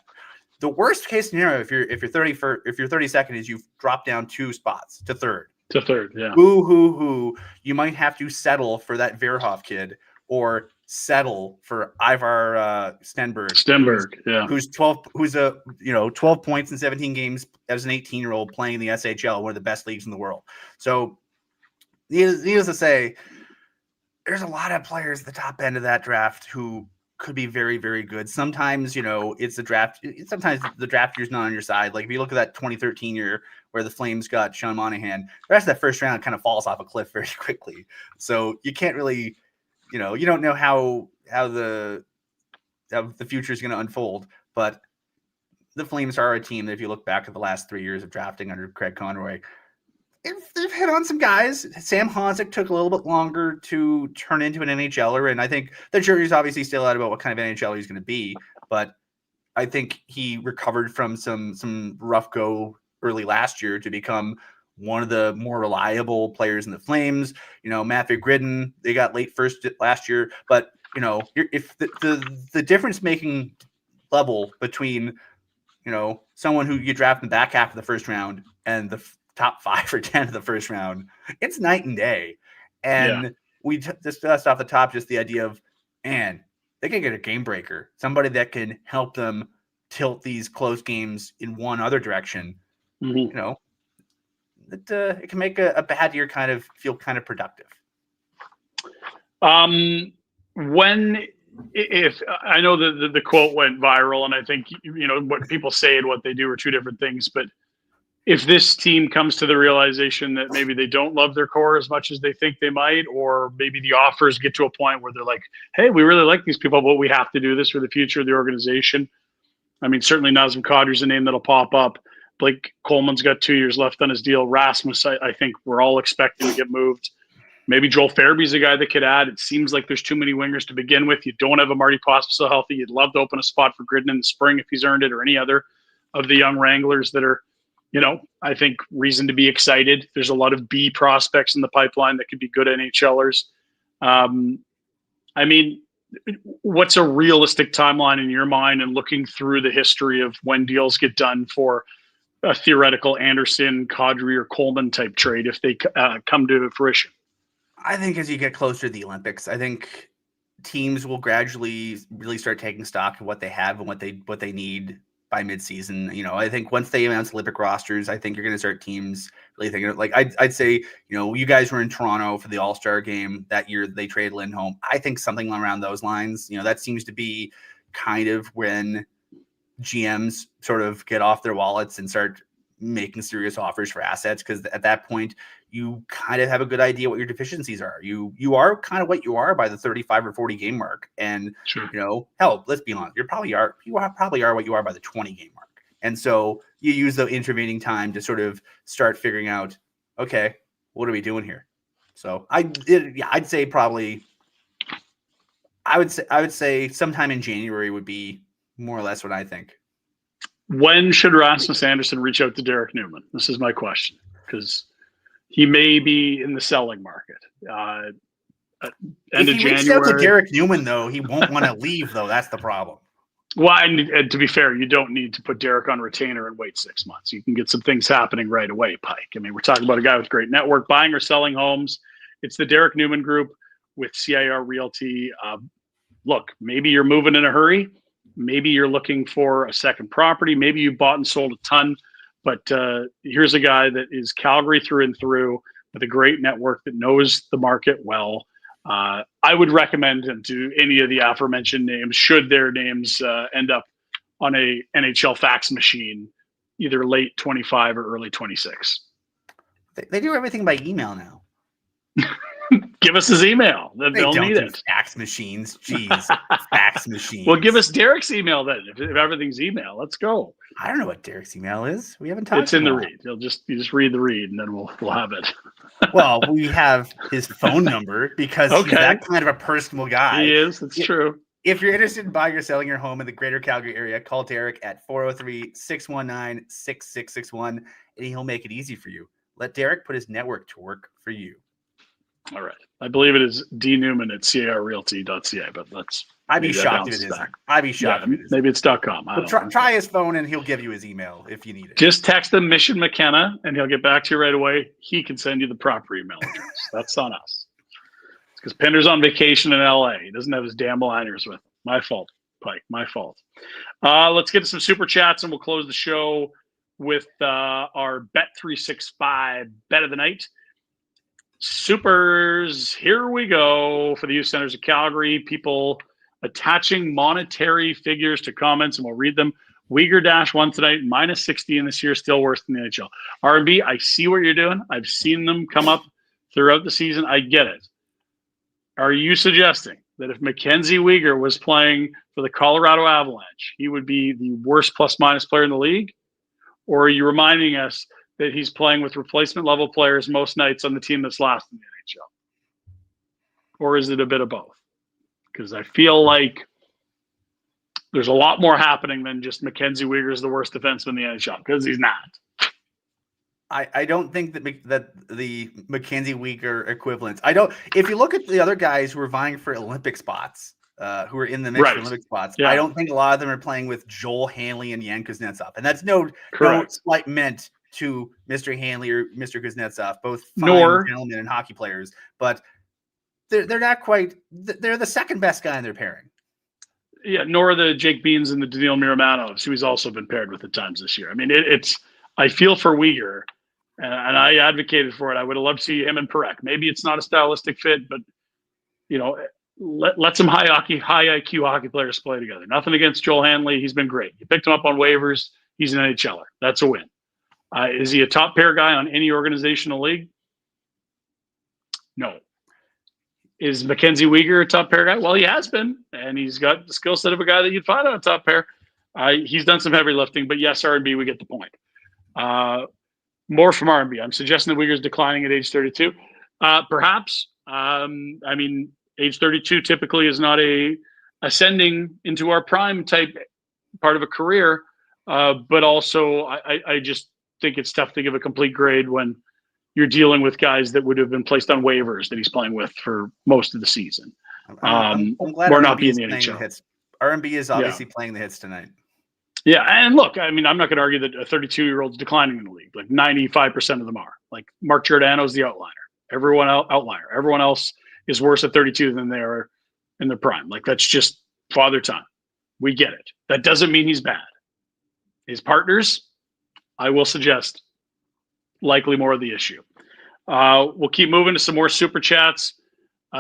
The worst case scenario, if you're 32nd, is you've dropped down 2 spots to third. Yeah. Boo hoo hoo. You might have to settle for that Verhoff kid, or settle for Ivar Stenberg, who's 12 points in 17 games as an 18-year-old playing in the SHL, one of the best leagues in the world. So, needless to say, there's a lot of players at the top end of that draft who could be very, very good. Sometimes, it's the draft. Sometimes the draft year's not on your side. Like if you look at that 2013 year where the Flames got Sean Monahan, the rest of that first round kind of falls off a cliff very quickly. So you can't really, you don't know how the future is going to unfold. But the Flames are a team that, if you look back at the last 3 years of drafting under Craig Conroy, they've hit on some guys. Sam Honzek took a little bit longer to turn into an NHLer, and I think the jury's obviously still out about what kind of NHLer he's going to be. But I think he recovered from some rough go early last year to become one of the more reliable players in the Flames. Matthew Gridden, they got late first last year, but if the difference making level between someone who you draft in the back half of the first round and the top 5 or 10 of the first round, it's night and day. And we discussed off the top just the idea of, man, they can get a game breaker, somebody that can help them tilt these close games in one other direction. It can make a bad year kind of feel kind of productive. If I know the quote went viral, and I think what people say and what they do are two different things, but if this team comes to the realization that maybe they don't love their core as much as they think they might, or maybe the offers get to a point where they're like, hey, we really like these people, but we have to do this for the future of the organization. I mean, certainly Nazem Kadri's a name that'll pop up. Blake Coleman's got 2 years left on his deal. Rasmus, I think we're all expecting to get moved. Maybe Joel Farabey's a guy that could add. It seems like there's too many wingers to begin with. You don't have a Marty Pospisil healthy. You'd love to open a spot for Gridden in the spring if he's earned it, or any other of the young Wranglers that are, I think reason to be excited. There's a lot of B prospects in the pipeline that could be good NHLers. I mean, what's a realistic timeline in your mind, and looking through the history of when deals get done for a theoretical Andersson, Kadri, or Coleman type trade if they come to fruition? I think as you get closer to the Olympics, I think teams will gradually really start taking stock of what they have and what they need by midseason. I think once they announce Olympic rosters, I think you're going to start teams really thinking, like I'd say, you guys were in Toronto for the All-Star game that year. They traded Lindholm. I think something around those lines. That seems to be kind of when GMs sort of get off their wallets and start making serious offers for assets, because at that point you kind of have a good idea what your deficiencies are. You are kind of what you are by the 35 or 40 game mark, and sure. Hell, let's be honest, you probably are what you are by the 20 game mark. And so you use the intervening time to sort of start figuring out, okay, what are we doing here? So I'd say probably I would say sometime in January would be more or less what I think. When should Rasmus Andersson reach out to Derek Newman? This is my question, because he may be in the selling market. End of January. If he reaches out to Derek Newman, though, he won't want to leave, though. That's the problem. Well, and to be fair, you don't need to put Derek on retainer and wait 6 months. You can get some things happening right away, Pike. I mean, we're talking about a guy with great network, buying or selling homes. It's the Derek Newman Group with CIR Realty. Look, maybe you're moving in a hurry. Maybe you're looking for a second property. Maybe you bought and sold a ton. But here's a guy that is Calgary through and through, with a great network that knows the market well. I would recommend him to any of the aforementioned names, should their names end up on a NHL fax machine, either late 25 or early 26. They do everything by email now. Give us his email. They'll need it. Fax machines. Jeez. Fax machines. Well, give us Derek's email then. If everything's email, let's go. I don't know what Derek's email is. We haven't talked. It's in the read. You just read the read, and then we'll have it. Well, we have his phone number because he's that kind of a personal guy. He is. It's true. If you're interested in buying or selling your home in the greater Calgary area, call Derek at 403-619-6661, and he'll make it easy for you. Let Derek put his network to work for you. All right. I believe it is dnewman at crrealty.ca, but let's. I'd be shocked if it isn't. I'd be shocked if it isn't. Maybe it's .com. Try his phone and he'll give you his email if you need it. Just text him Mission McKenna and he'll get back to you right away. He can send you the proper email address. That's on us. It's because Pinder's on vacation in LA. He doesn't have his damn liners with him. My fault, Pike. My fault. Let's get to some super chats and we'll close the show with our Bet365 bet of the night. Supers, here we go for the youth centers of Calgary. People attaching monetary figures to comments, and we'll read them. Uyghur-1 tonight, minus 60 in this year, still worse than the NHL. R&B, I see what you're doing. I've seen them come up throughout the season. I get it. Are you suggesting that if Mackenzie Uyghur was playing for the Colorado Avalanche, he would be the worst plus-minus player in the league? Or are you reminding us that he's playing with replacement level players most nights on the team that's last in the NHL? Or is it a bit of both? Because I feel like there's a lot more happening than just Mackenzie Uyghur is the worst defenseman in the NHL, because he's not. I don't think that the Mackenzie Uyghur equivalents. If you look at the other guys who are vying for Olympic spots, who are in the mix for Right. Olympic spots. Yeah. I don't think a lot of them are playing with Joel Hanley and Yan Kuznetsov. And that's no slight meant to Mr. Hanley or Mr. Kuznetsov, both fine gentlemen and hockey players. But they're not quite – they're the second best guy in their pairing. Yeah, nor the Jake Beans and the Daniil Miramanovs, who he's also been paired with at times this year. I mean, it's – I feel for Uyghur, and I advocated for it. I would have loved to see him and Parekh. Maybe it's not a stylistic fit, but, let some high IQ hockey players play together. Nothing against Joel Hanley. He's been great. You picked him up on waivers. He's an NHLer. That's a win. Is he a top pair guy on any organizational league? No. Is Mackenzie Uyghur a top pair guy? Well, he has been, and he's got the skill set of a guy that you'd find on a top pair. He's done some heavy lifting, but yes, R&B, we get the point. More from R&B. I'm suggesting that Uyghur's declining at age 32. Perhaps. Age 32 typically is not a ascending into our prime type part of a career, but also I just think it's tough to give a complete grade when you're dealing with guys that would have been placed on waivers that he's playing with for most of the season. I'm glad or R&B not being is the playing NHL. the hits. R&B is obviously playing the hits tonight. Yeah, and look, I'm not going to argue that a 32-year-old's declining in the league. Like 95% of them are. Like Mark Giordano's the outlier. Everyone outlier. Everyone else is worse at 32 than they are in their prime. Like that's just father time. We get it. That doesn't mean he's bad. His partners, I will suggest, likely more of the issue. We'll keep moving to some more super chats.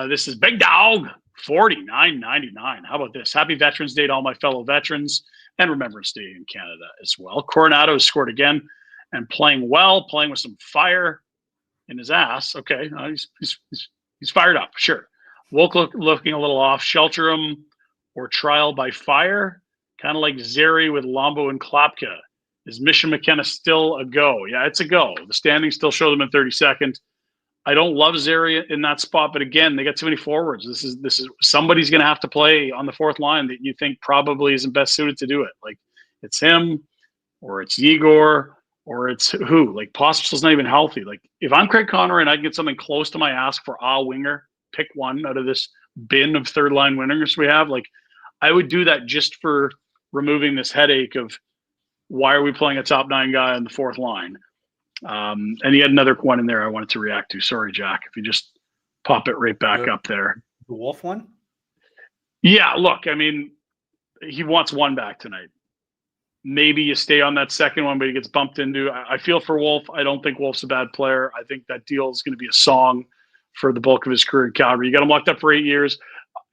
This is Big Dog, $49.99. How about this? Happy Veterans Day to all my fellow veterans and Remembrance Day in Canada as well. Coronato has scored again and playing well, playing with some fire in his ass. Okay, he's fired up, sure. Wolk looking a little off. Shelter him or trial by fire, kind of like Zeri with Lombo and Klapka. Is Mission McKenna still a go? Yeah, it's a go. The standings still show them in 32nd. I don't love Zeri in that spot, but again, they got too many forwards. This is somebody's going to have to play on the fourth line that you think probably isn't best suited to do it. Like it's him, or it's Igor, or it's who? Like Pospisil's not even healthy. Like if I'm Craig Conroy and I can get something close to my ask for a winger, pick one out of this bin of third line wingers we have. Like I would do that just for removing this headache of why are we playing a top 9 guy on the fourth line? And he had another one in there I wanted to react to. Sorry, Jack, if you just pop it right back up there. The Wolf one? Yeah, look, I mean, he wants one back tonight. Maybe you stay on that second one, but he gets bumped into. I feel for Wolf. I don't think Wolf's a bad player. I think that deal is going to be a song for the bulk of his career in Calgary. You got him locked up for 8 years.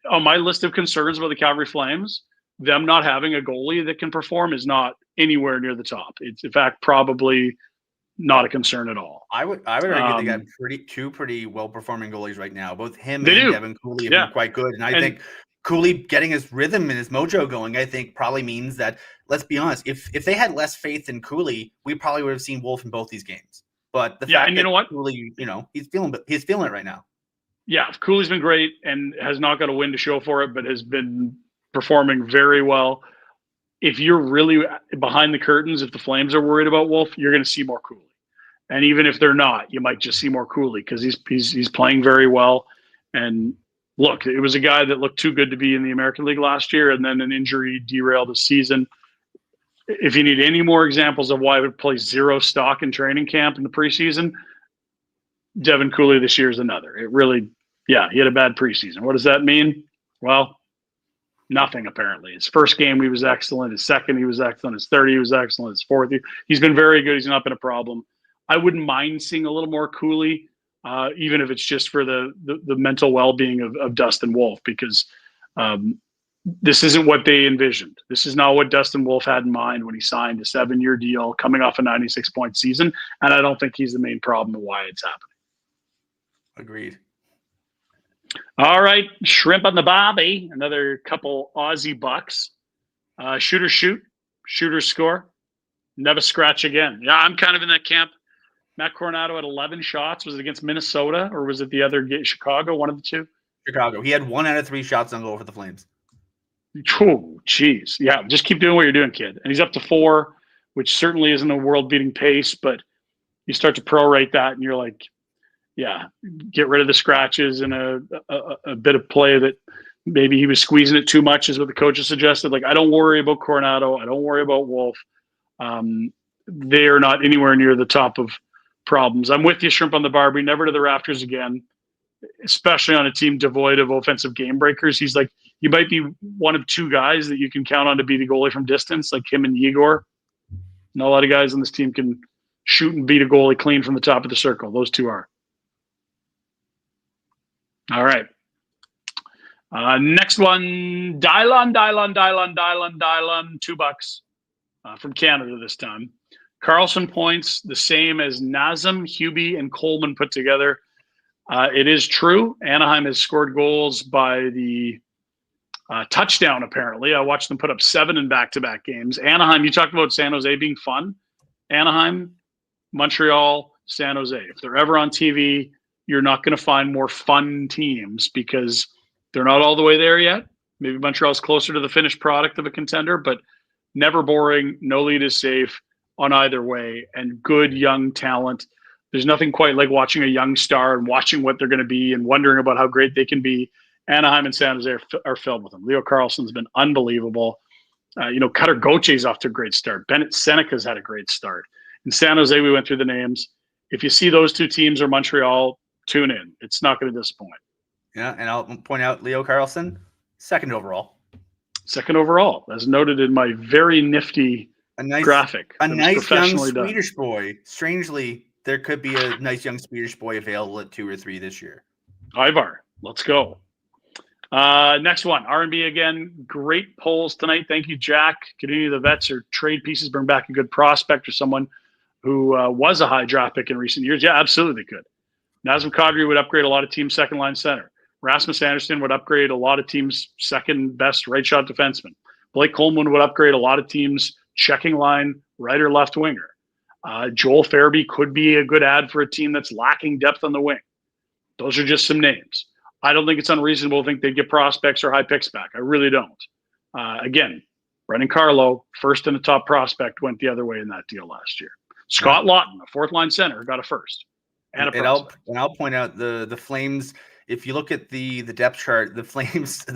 On my list of concerns about the Calgary Flames, them not having a goalie that can perform is not anywhere near the top. It's, in fact, probably not a concern at all. I would argue they got two pretty well-performing goalies right now. Both him and do. Devin Cooley have been quite good. And I think Cooley getting his rhythm and his mojo going, I think probably means that, let's be honest, if they had less faith in Cooley, we probably would have seen Wolf in both these games. But the fact that Cooley, he's feeling it right now. Yeah, Cooley's been great and has not got a win to show for it, but has been performing very well. If you're really behind the curtains, if the Flames are worried about Wolf, you're going to see more Cooley. And even if they're not, you might just see more Cooley because he's playing very well. And look, it was a guy that looked too good to be in the American League last year, and then an injury derailed his season. If you need any more examples of why I would play zero stock in training camp in the preseason, Devin Cooley this year is another. It really, he had a bad preseason. What does that mean? Well, nothing apparently. His first game, he was excellent. His second, he was excellent. His third, he was excellent. His fourth, he's been very good. He's not been a problem. I wouldn't mind seeing a little more Cooley, even if it's just for the mental well-being of Dustin Wolf, because this isn't what they envisioned. This is not what Dustin Wolf had in mind when he signed a 7-year deal coming off a 96-point season, and I don't think he's the main problem of why it's happening. Agreed. All right, shrimp on the bobby. Another couple Aussie bucks. Shooter shoot, shooter score. Never scratch again. Yeah, I'm kind of in that camp. Matt Coronato had 11 shots. Was it against Minnesota or was it the other game, Chicago? One of the two? Chicago. He had 1 out of 3 shots on goal for the Flames. Oh, jeez. Yeah, just keep doing what you're doing, kid. And he's up to 4, which certainly isn't a world-beating pace, but you start to prorate that and you're like, yeah, get rid of the scratches and a bit of play that maybe he was squeezing it too much, is what the coaches suggested. Like, I don't worry about Coronato. I don't worry about Wolf. They are not anywhere near the top of problems. I'm with you, Shrimp on the Barbie. Never to the rafters again, especially on a team devoid of offensive game breakers. He's like, you might be one of two guys that you can count on to be the goalie from distance, like him and Igor. Not a lot of guys on this team can shoot and beat a goalie clean from the top of the circle. Those two are. All right. Next one, Dylan, $2 from Canada this time. Carlson points the same as Nazem, Hubie, and Coleman put together. It is true. Anaheim has scored goals by the touchdown, apparently. I watched them put up 7 in back-to-back games. Anaheim, you talked about San Jose being fun. Anaheim, Montreal, San Jose. If they're ever on TV, you're not going to find more fun teams because they're not all the way there yet. Maybe Montreal's closer to the finished product of a contender, but never boring. No lead is safe on either way, and good young talent. There's nothing quite like watching a young star and watching what they're going to be and wondering about how great they can be. Anaheim and San Jose are filled with them. Leo Carlson's been unbelievable. Cutter Gauthier's off to a great start. Bennett Seneca's had a great start. In San Jose, we went through the names. If you see those two teams or Montreal, tune in. It's not going to disappoint. Yeah, and I'll point out Leo Carlson, second overall. Second overall, as noted in my very nifty graphic. A nice young Swedish boy. Strangely, there could be a nice young Swedish boy available at 2 or 3 this year. Ivar, let's go. Next one, R&B again. Great polls tonight. Thank you, Jack. Could any of the vets or trade pieces bring back a good prospect or someone who was a high draft pick in recent years? Yeah, absolutely could. Nazem Kadri would upgrade a lot of teams' second-line center. Rasmus Andersson would upgrade a lot of teams' second-best right-shot defenseman. Blake Coleman would upgrade a lot of teams' checking line right or left winger. Joel Farabee could be a good add for a team that's lacking depth on the wing. Those are just some names. I don't think it's unreasonable to think they'd get prospects or high picks back. I really don't. Again, Brendan Carlo, first and a top prospect, went the other way in that deal last year. Scott Lawton, a fourth-line center, got a first. And I'll point out the Flames. If you look at the depth chart, the Flames are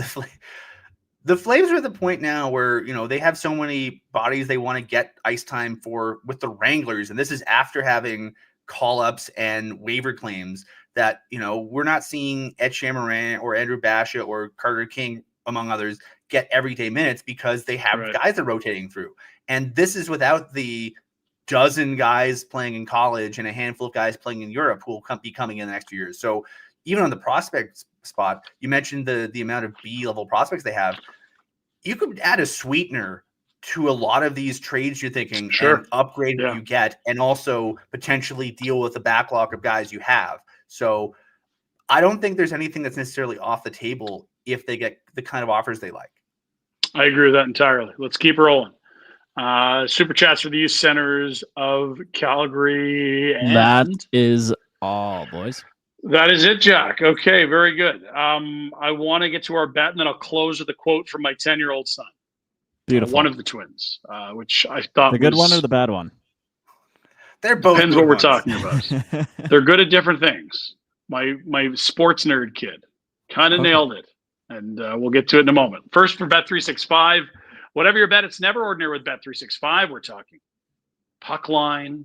at the point now where they have so many bodies they want to get ice time for with the Wranglers, and this is after having call-ups and waiver claims that we're not seeing Ed Chamarin or Andrew Basha or Carter King, among others, get everyday minutes because they have guys they're rotating through, and this is without the dozen guys playing in college and a handful of guys playing in Europe who will be coming in the next few years. So even on the prospect spot, you mentioned the amount of B-level prospects they have. You could add a sweetener to a lot of these trades you're thinking and upgrade what you get, and also potentially deal with the backlog of guys you have. So I don't think there's anything that's necessarily off the table if they get the kind of offers they like. I agree with that entirely. Let's keep rolling. Super chats for the youth centers of Calgary. And that is all, boys. That is it, Jack. Okay, very good. I want to get to our bet, and then I'll close with a quote from my 10-year-old son. Beautiful. One of the twins, which I thought the good one or the bad one? They're both depends what we're talking about. They're good at different things. My sports nerd kid kind of nailed it, and we'll get to it in a moment. First for Bet365. Whatever your bet, it's never ordinary with Bet365. We're talking puck line.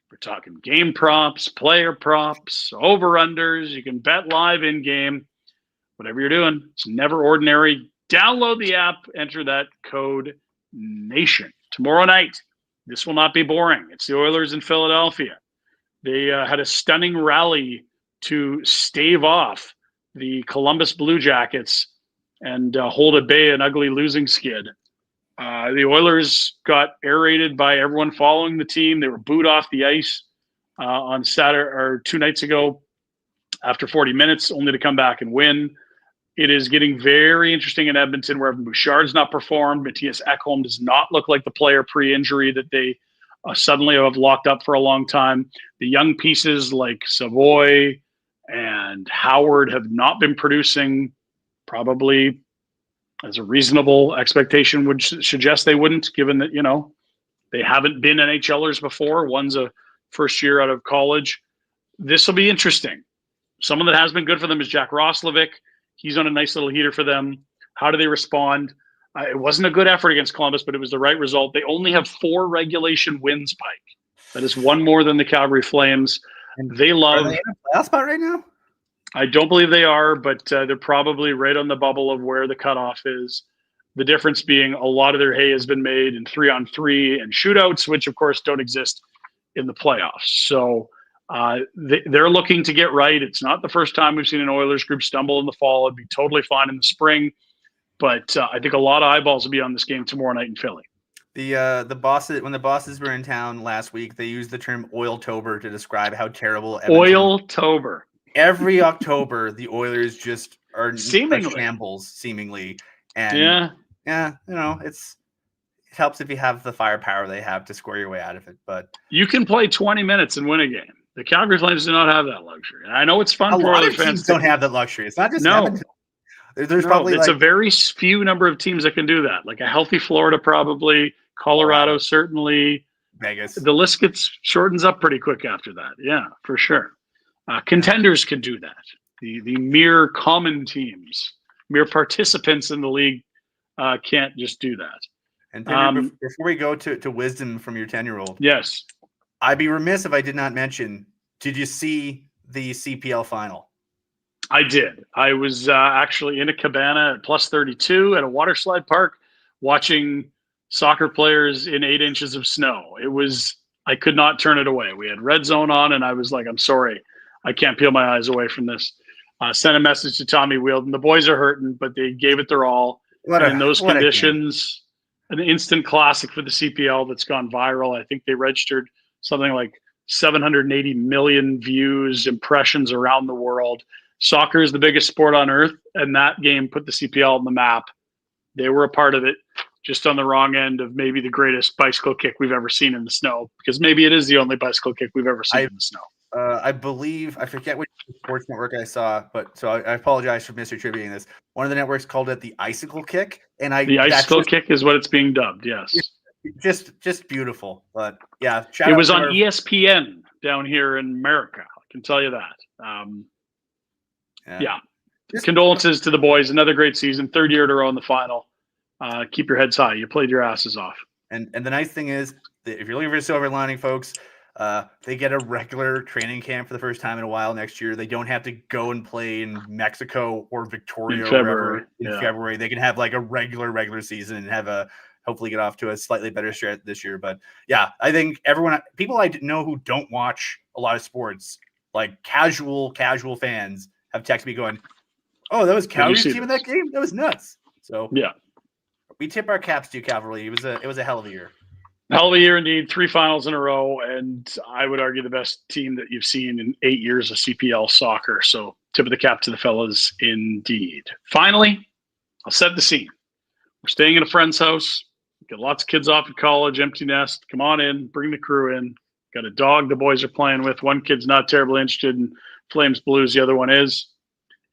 We're talking game props, player props, over-unders. You can bet live in-game. Whatever you're doing, it's never ordinary. Download the app. Enter that code NATION. Tomorrow night, this will not be boring. It's the Oilers in Philadelphia. They had a stunning rally to stave off the Columbus Blue Jackets and hold at bay an ugly losing skid. The Oilers got aerated by everyone following the team. They were booed off the ice on Saturday or 2 nights ago after 40 minutes, only to come back and win. It is getting very interesting in Edmonton, where Bouchard's not performed. Matthias Ekholm does not look like the player pre-injury that they suddenly have locked up for a long time. The young pieces like Savoy and Howard have not been producing, probably as a reasonable expectation would suggest they wouldn't, given that, they haven't been NHLers before. One's a first year out of college. This will be interesting. Someone that has been good for them is Jack Roslovic. He's on a nice little heater for them. How do they respond? It wasn't a good effort against Columbus, but it was the right result. They only have 4 regulation wins, Pike. That is one more than the Calgary Flames. And they love. Are they in a playoff spot right now? I don't believe they are, but they're probably right on the bubble of where the cutoff is. The difference being a lot of their hay has been made in 3-on-3 and shootouts, which of course don't exist in the playoffs. So they're looking to get right. It's not the first time we've seen an Oilers group stumble in the fall. It'd be totally fine in the spring. But I think a lot of eyeballs will be on this game tomorrow night in Philly. The bosses, when the bosses were in town last week, they used the term Oiltober to describe how terrible Oiltober. Every October, the Oilers just are seemingly shambles, seemingly. And yeah, it helps if you have the firepower they have to score your way out of it. But you can play 20 minutes and win a game. The Calgary Flames do not have that luxury. I know it's fun for other fans. Don't have that luxury. It's not just There's probably it's a very few number of teams that can do that. Like a healthy Florida, probably Colorado, certainly Vegas. The list shortens up pretty quick after that. Yeah, for sure. Contenders can do that. The mere common teams, mere participants in the league, can't just do that. And Pinder, before we go to wisdom from your 10-year-old, yes, I'd be remiss if I did not mention. Did you see the CPL final? I did. I was actually in a cabana at plus 32 at a water slide park watching soccer players in 8 inches of snow. I could not turn it away. We had Red Zone on, and I was like, I'm sorry. I can't peel my eyes away from this. Sent a message to Tommy Wheeldon. The boys are hurting, but they gave it their all. In those conditions, an instant classic for the CPL that's gone viral. I think they registered something like 780 million views, impressions around the world. Soccer is the biggest sport on earth, and that game put the CPL on the map. They were a part of it, just on the wrong end of maybe the greatest bicycle kick we've ever seen in the snow, because maybe it is the only bicycle kick we've ever seen in the snow. I believe, I forget which sports network I saw, but so I apologize for misattributing this. One of the networks called it the icicle kick, and the icicle kick is what it's being dubbed. Yes, just beautiful. But yeah, it was on ESPN down here in America. I can tell you that. Yeah. Condolences to the boys. Another great season. 3rd year in a row in the final. Keep your heads high. You played your asses off. And the nice thing is, that if you're looking for a silver lining, folks, they get a regular training camp for the first time in a while next year. They don't have to go and play in Mexico or Victoria or in February. They can have like a regular season and have hopefully get off to a slightly better start this year. But yeah, I think people I know who don't watch a lot of sports, like casual fans, have texted me going, "Oh, that was Calgary's team in that game? That was nuts." So yeah, we tip our caps to Cavalry. It was a hell of a year. Hell of a year indeed. 3 finals in a row, and I would argue the best team that you've seen in 8 years of CPL soccer. So tip of the cap to the fellas indeed. Finally, I'll set the scene. We're staying in a friend's house. Got lots of kids off at college, empty nest. Come on in, bring the crew in. Got a dog the boys are playing with. One kid's not terribly interested in Flames Blues. The other one is.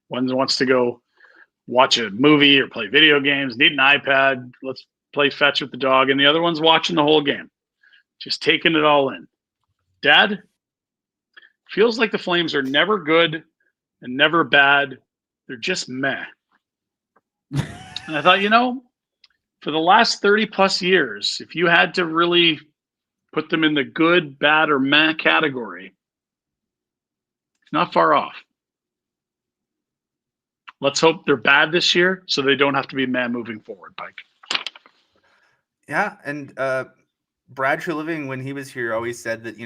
One wants to go watch a movie or play video games, need an iPad. Let's play fetch with the dog. And the other one's watching the whole game, just taking it all in. Dad, feels like the Flames are never good and never bad. They're just meh. And I thought, for the last 30 plus years, if you had to really put them in the good, bad, or meh category, it's not far off. Let's hope they're bad this year so they don't have to be meh moving forward, Pike. Yeah, and Brad Treliving, when he was here, always said that,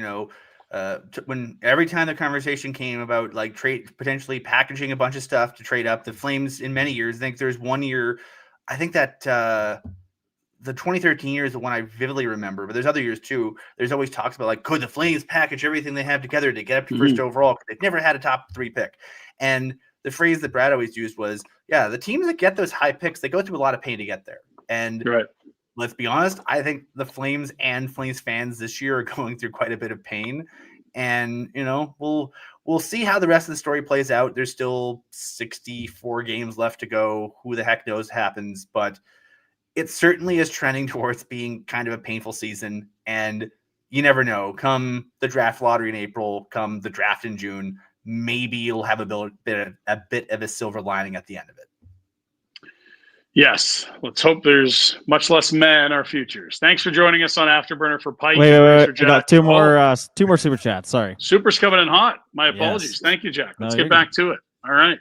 when every time the conversation came about like potentially packaging a bunch of stuff to trade up, the Flames in many years, I think there's one year, I think that the 2013 year is the one I vividly remember, but there's other years too. There's always talks about like, could the Flames package everything they have together to get up to first overall? They've never had a top 3 pick. And the phrase that Brad always used was, yeah, the teams that get those high picks, they go through a lot of pain to get there. And let's be honest, I think the Flames and Flames fans this year are going through quite a bit of pain. And, we'll see how the rest of the story plays out. There's still 64 games left to go. Who the heck knows happens, but it certainly is trending towards being kind of a painful season. And you never know, come the draft lottery in April, come the draft in June, maybe you'll have a bit of a silver lining at the end of it. Yes. Let's hope there's much less meh in our futures. Thanks for joining us on Afterburner for Pike. Wait. Thanks for We Jack. got two more super chats. Sorry. Super's coming in hot. My apologies. Yes. Thank you, Jack. Let's No, get you're back to it. All right.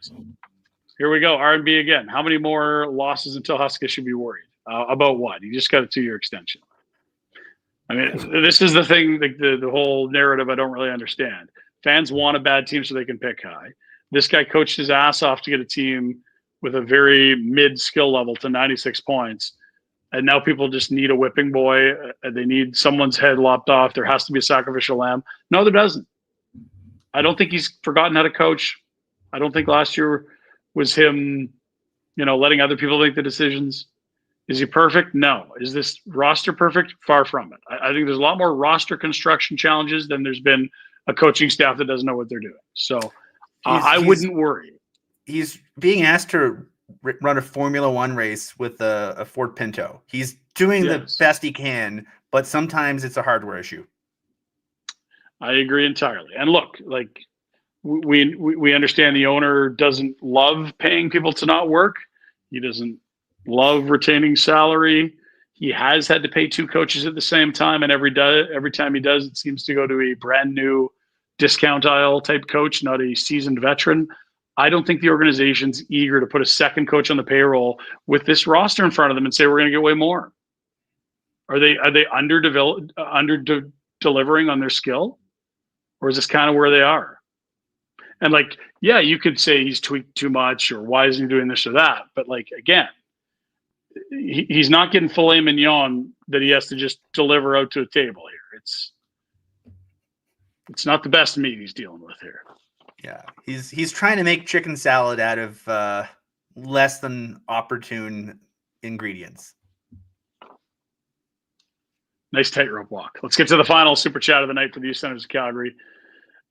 Here we go. R&B again. How many more losses until Huska should be worried? About what? You just got a 2-year extension. I mean, this is the thing, the whole narrative I don't really understand. Fans want a bad team so they can pick high. This guy coached his ass off to get a team with a very mid skill level to 96 points. And now people just need a whipping boy. They need someone's head lopped off. There has to be a sacrificial lamb. No, there doesn't. I don't think he's forgotten how to coach. I don't think last year was him, letting other people make the decisions. Is he perfect? No. Is this roster perfect? Far from it. I think there's a lot more roster construction challenges than there's been a coaching staff that doesn't know what they're doing. So I wouldn't worry. He's being asked to run a Formula One race with a Ford Pinto. He's doing the best he can, but sometimes it's a hardware issue. I agree entirely. And look, like we understand the owner doesn't love paying people to not work. He doesn't love retaining salary. He has had to pay 2 coaches at the same time, and every time he does, it seems to go to a brand new discount aisle type coach, not a seasoned veteran. I don't think the organization's eager to put a second coach on the payroll with this roster in front of them and say we're going to get way more. Are they under delivering on their skill, or is this kind of where they are? And you could say he's tweaked too much, or why isn't he doing this or that? But again, he's not getting filet mignon that he has to just deliver out to a table here. It's not the best meat he's dealing with here. Yeah, he's trying to make chicken salad out of less than opportune ingredients. Nice tightrope walk. Let's get to the final super chat of the night for the Youth Centers of Calgary.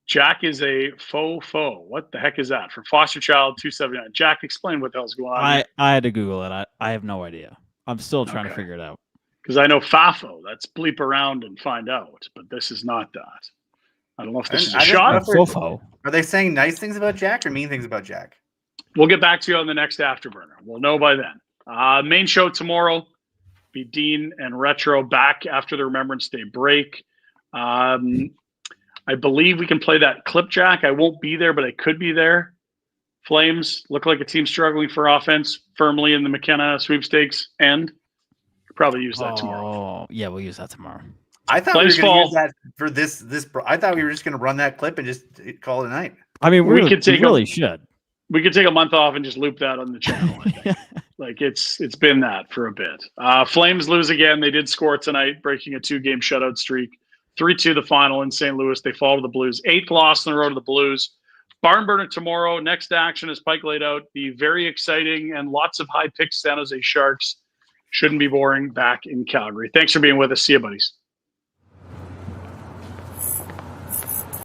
Jack is a faux. What the heck is that? From Foster Child 279. Jack, explain what the hell's going on. I had to Google it. I have no idea. I'm still trying to figure it out. Because I know FAFO. That's bleep around and find out. But this is not that. I don't know if this is a shot. Are they saying nice things about Jack or mean things about Jack? We'll get back to you on the next Afterburner. We'll know by then. Main show tomorrow. Be Dean and Retro back after the Remembrance Day break. I believe we can play that clip, Jack. I won't be there, but I could be there. Flames look like a team struggling for offense firmly in the McKenna sweepstakes end. Probably use that tomorrow. Oh, yeah, we'll use that tomorrow. I thought we were going to use that for this. I thought we were just going to run that clip and just call it a night. I mean, we really should. We could take a month off and just loop that on the channel. It's been that for a bit. Flames lose again. They did score tonight, breaking a 2-game shutout streak. 3-2 the final in St. Louis. They fall to the Blues. 8th loss in a row to the Blues. Barn burner tomorrow. Next action, as Pike laid out, the very exciting and lots of high picks San Jose Sharks. Shouldn't be boring back in Calgary. Thanks for being with us. See you, buddies.